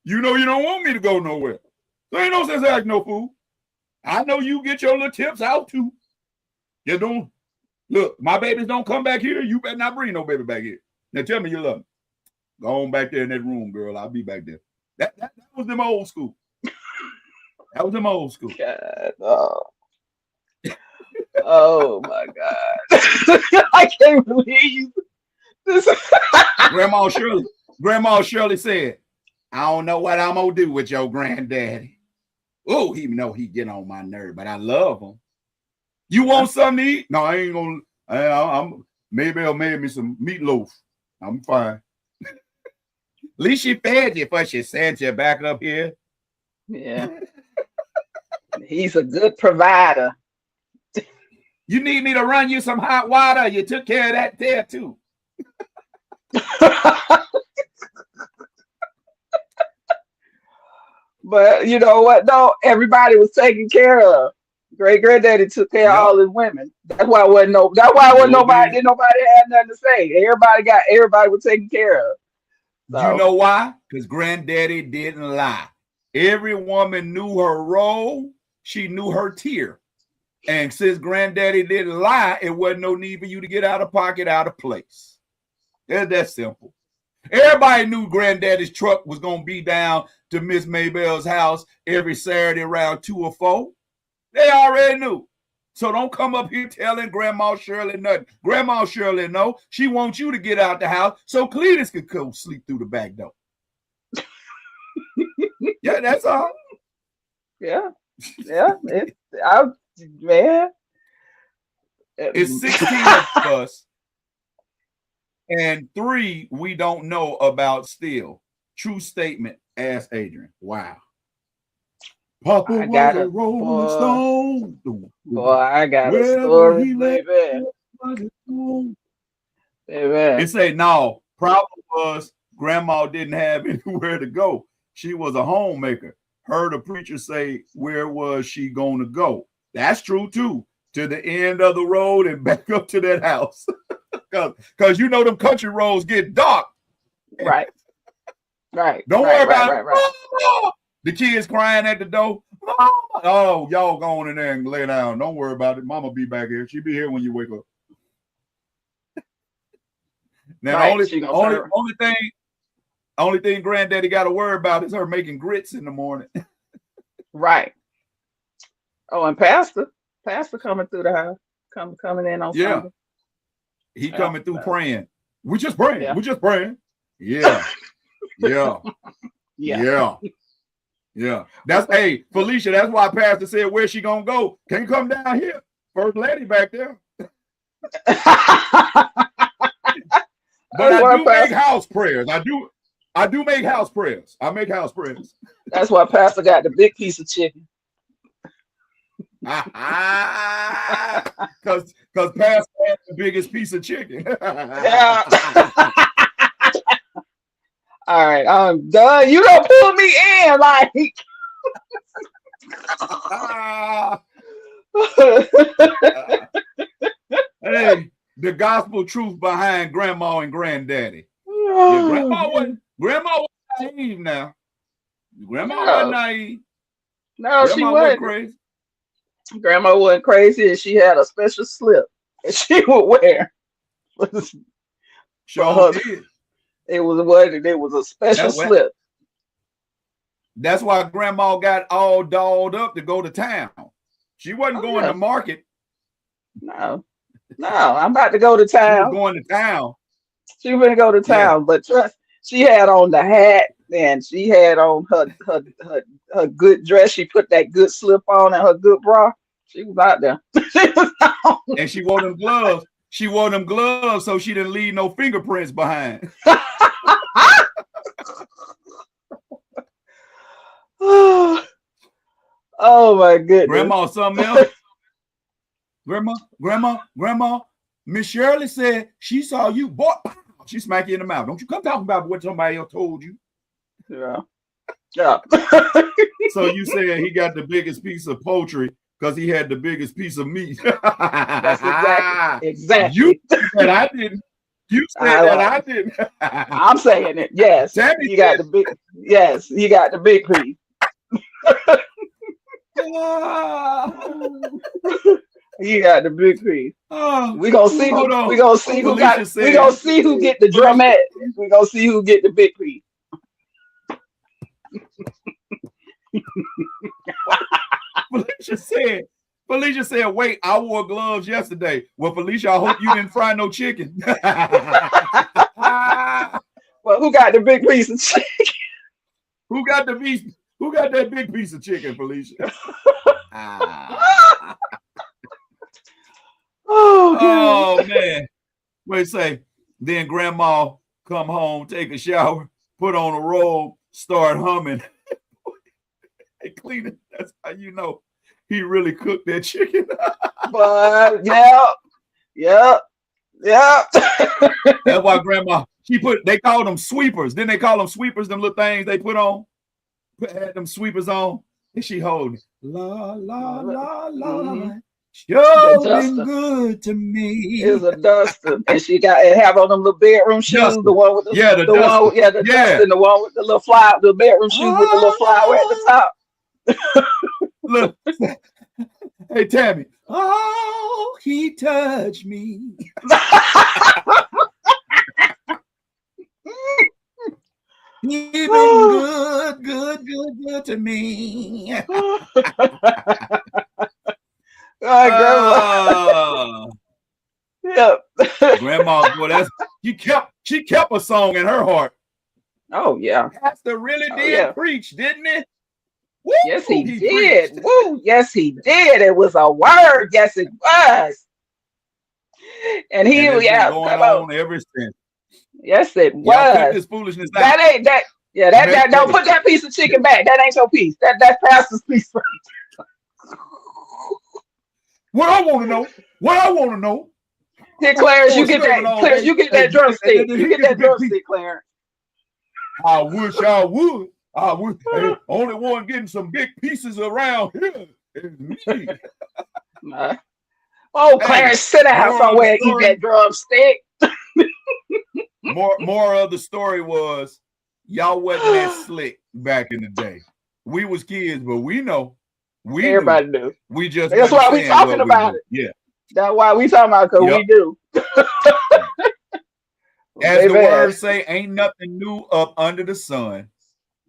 You know you don't want me to go nowhere. There ain't no sense acting no fool. I know you get your little tips out too. You don't look, my babies don't come back here. You better not bring no baby back here. Now tell me you love me. Go on back there in that room, girl. I'll be back there. That was them old school. That was them old school. God, oh my God. I can't believe this. Grandma Shirley said, I don't know what I'm gonna do with your granddaddy. Oh, he know he get on my nerve, but I love him. You want something to eat? No, I ain't gonna. I'm maybe I'll make me some meatloaf. I'm fine. At least she fed you before she sent you back up here. Yeah. He's a good provider. You need me to run you some hot water? You took care of that there too. But you know what? No, everybody was taken care of. Great granddaddy took care of all his women. That's why it wasn't nobody had nothing to say. Everybody was taken care of. So. You know why? Because granddaddy didn't lie. Every woman knew her role. She knew her tier. And since granddaddy didn't lie, it wasn't no need for you to get out of pocket, out of place. It's that simple. Everybody knew granddaddy's truck was going to be down to Miss Maybell's house every Saturday around 2 or 4. They already knew. So don't come up here telling Grandma Shirley nothing. Grandma Shirley know. She wants you to get out the house so Cletus could go sleep through the back door. Yeah, that's all. Yeah. Yeah. Man. It's 16 of us. And 3 we don't know about still. True statement, ask Adrian. Wow. Papa was a rolling stone. Boy, I got a story, baby. It say, no, problem was grandma didn't have anywhere to go. She was a homemaker. Heard a preacher say, where was she going to go? That's true, too. To the end of the road and back up to that house. Because you know them country roads get dark. Right. Don't worry about it. Right. The kids crying at the door. Mama. Oh, y'all go on in there and lay down. Don't worry about it. Mama be back here. She'll be here when you wake up. Now, the only thing granddaddy got to worry about is her making grits in the morning. Right. Oh, and Pastor coming through the house, coming in on Sunday. He coming through praying. We just praying. Yeah. We just praying. Yeah. Yeah. That's Felicia. That's why Pastor said, "Where's she gonna go? Can you come down here?" First lady back there. But I do make house prayers. I do make house prayers. I make house prayers. That's why Pastor got the big piece of chicken. Because Pastor has the biggest piece of chicken. Yeah. All right, I'm done. You don't pull me in like. Hey, the gospel truth behind grandma and granddaddy. Yeah, grandma wasn't naive now. Grandma wasn't naive. No, she wasn't crazy. Grandma wasn't crazy, and she had a special slip that she would wear. Sure did. It was a special slip. That's why grandma got all dolled up to go to town. She wasn't going to market. No, I'm about to go to town. She was going to town. She was going to go to town, but trust, she had on the hat and she had on her good dress. She put that good slip on and her good bra. She was out there. And she wore them gloves. She wore them gloves so she didn't leave no fingerprints behind. Oh my goodness. Grandma, something else. Grandma, Miss Shirley said she saw you. Boy, she smacked you in the mouth. Don't you come talking about what somebody else told you. Yeah. So you said he got the biggest piece of poultry because he had the biggest piece of meat. That's exactly. You said that I didn't. You said that I didn't. I'm saying it. Yes. You got the big piece. He got the big piece. Oh, We gonna see hold who on. we gonna see who Felicia got said, we gonna see who get the drumette. We gonna see who get the big piece. Felicia said, wait, I wore gloves yesterday. Well, Felicia, I hope you didn't fry no chicken. Well, who got the big piece of chicken? Who got that big piece of chicken, Felicia? Oh man. Wait, say, then grandma come home, take a shower, put on a robe, start humming. Hey, clean it. That's how you know he really cooked that chicken. But yeah. That's why grandma, they call them sweepers. Then they call them sweepers, them little things they put on. Had them sweepers on. And she holding. La, la, la, la. Mm-hmm. Sure been good to me. It was a duster. And she got it have on them little bedroom shoes. Duster. The one with the duster. duster, and the one with the little flower, the bedroom shoes with the little flower at the top. Look. Hey, Tammy. Oh, he touched me. He been good to me. Grandma. Yep. Grandma, boy, she kept a song in her heart. Oh yeah. Pastor really did preach, didn't it? Woo, yes, he did. Preached. Woo, yes, he did. It was a word. Yes, it was. And he been going on ever since. Yes, it was. Cut this foolishness out. That ain't that. Yeah, that don't put that piece of chicken back. That ain't your piece. That's Pastor's piece. What I want to know. Here, Clarence, you get that. Clarence, you get that drumstick. You get that drumstick, Clarence. I wish I would. Hey, only one getting some big pieces around here is me. Oh, Clarence, sit down somewhere and eat that drumstick. More of the story was y'all wasn't that slick back in the day. We was kids, but we know. Everybody knew. We just that's why we talking about it. Yeah. That's why we talking about it, because we do. As the words say, ain't nothing new up under the sun.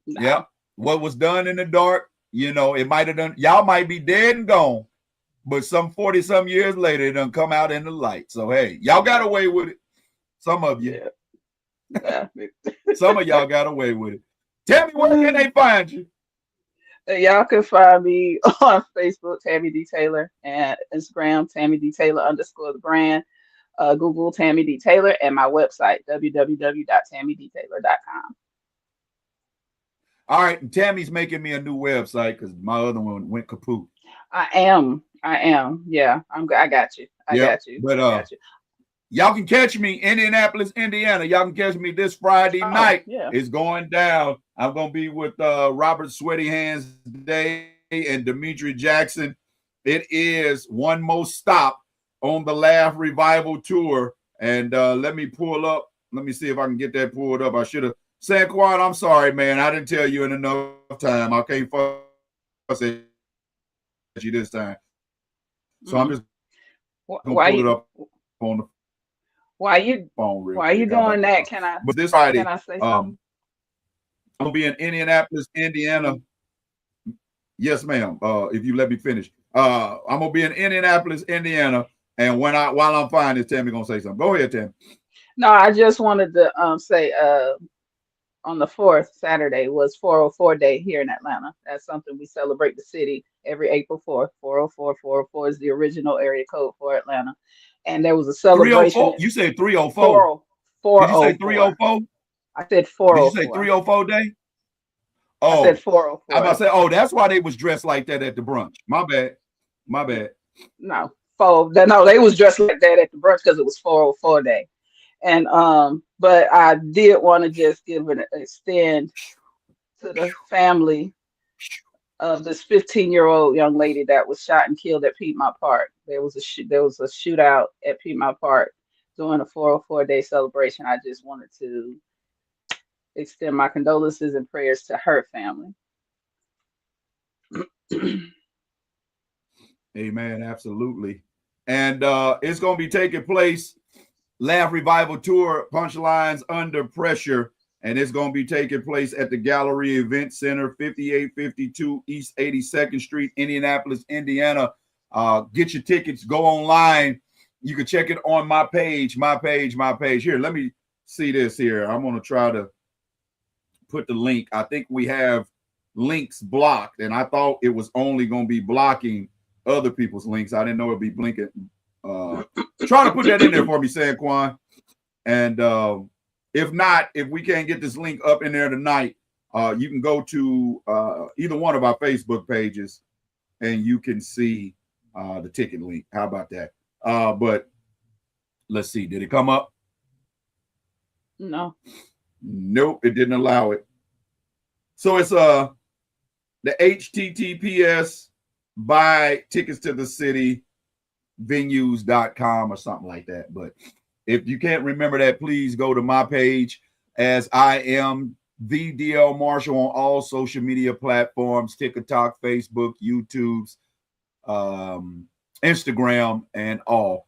No. Yep. What was done in the dark, it might have done. Y'all might be dead and gone, but some 40-some years later, it done come out in the light. So hey, y'all got away with it. Some of you. Yeah. Some of y'all got away with it. Tell me, where can they find you? Y'all can find me on Facebook, Tammy D. Taylor, and Instagram, Tammy D. Taylor _ the brand. Google Tammy D. Taylor, and my website, www.tammydtaylor.com. All right, and Tammy's making me a new website because my other one went kaput. I am. Yeah, I got you. I got you. But y'all can catch me in Indianapolis, Indiana. Y'all can catch me this Friday night. Yeah. It's going down. I'm going to be with Robert Sweaty Hands Day and Demetri Jackson. It is one more stop on the Laugh Revival Tour. And let me pull up. Let me see if I can get that pulled up. I should have. Sanquan, I'm sorry, man. I didn't tell you in enough time. I can't fuss at you this time. So I'm just going to pull it up on the Why you doing that? But this Friday, can I say something? I'm gonna be in Indianapolis, Indiana. Yes, ma'am. If you let me finish. I'm gonna be in Indianapolis, Indiana, and while I'm fine, is Tammy gonna say something? Go ahead, Tammy. No, I just wanted to say on the 4th, Saturday, was 404 Day here in Atlanta. That's something we celebrate the city every April 4th. 404 is the original area code for Atlanta. And there was a celebration. You said 304. 404. Did you say 304? I said 404. Did you say 304 Day? Oh, I said 404. I'm about to say, that's why they was dressed like that at the brunch. My bad. No, they was dressed like that at the brunch because it was 404 Day. And but I did want to just extend to the family of this 15-year-old young lady that was shot and killed at Piedmont Park. There was a shootout at Piedmont Park during a 404 Day celebration. I just wanted to extend my condolences and prayers to her family. Amen. Absolutely. And it's going to be taking place, Laugh Revival Tour, Punchlines Under Pressure. And it's going to be taking place at the Gallery Event Center, 5852 East 82nd Street, Indianapolis, Indiana. Get your tickets. Go online. You can check it on my page. Here, let me see this here. I'm going to try to put the link. I think we have links blocked, and I thought it was only going to be blocking other people's links. I didn't know it'd be blinking. Try to put that in there for me, Sanquan. And if not, if we can't get this link up in there tonight, you can go to either one of our Facebook pages and you can see the ticket link. How about that? But let's see. Did it come up? No. Nope, it didn't allow it. So it's the HTTPS buy tickets to the city venues.com or something like that. But if you can't remember that, please go to my page, as I am the DL Marshall on all social media platforms, TikTok, Facebook, YouTube's, Instagram, and all.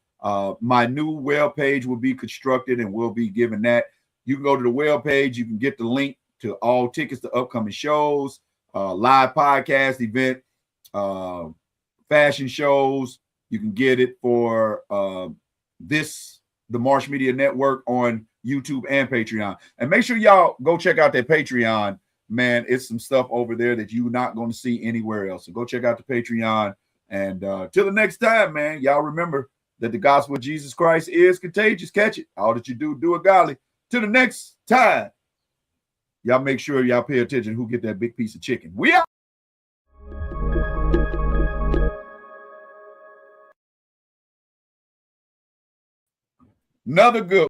My new web page will be constructed and we'll be giving that. You can go to the web page. You can get the link to all tickets to upcoming shows, live podcast event, fashion shows. You can get it for the Marsh Media Network on YouTube and Patreon. And make sure y'all go check out that Patreon, man. It's some stuff over there that you're not going to see anywhere else. So go check out the Patreon. And till the next time, man, y'all remember that the gospel of Jesus Christ is contagious. Catch it. All that you do, do it godly. Till the next time, y'all make sure y'all pay attention who get that big piece of chicken. We out. Another good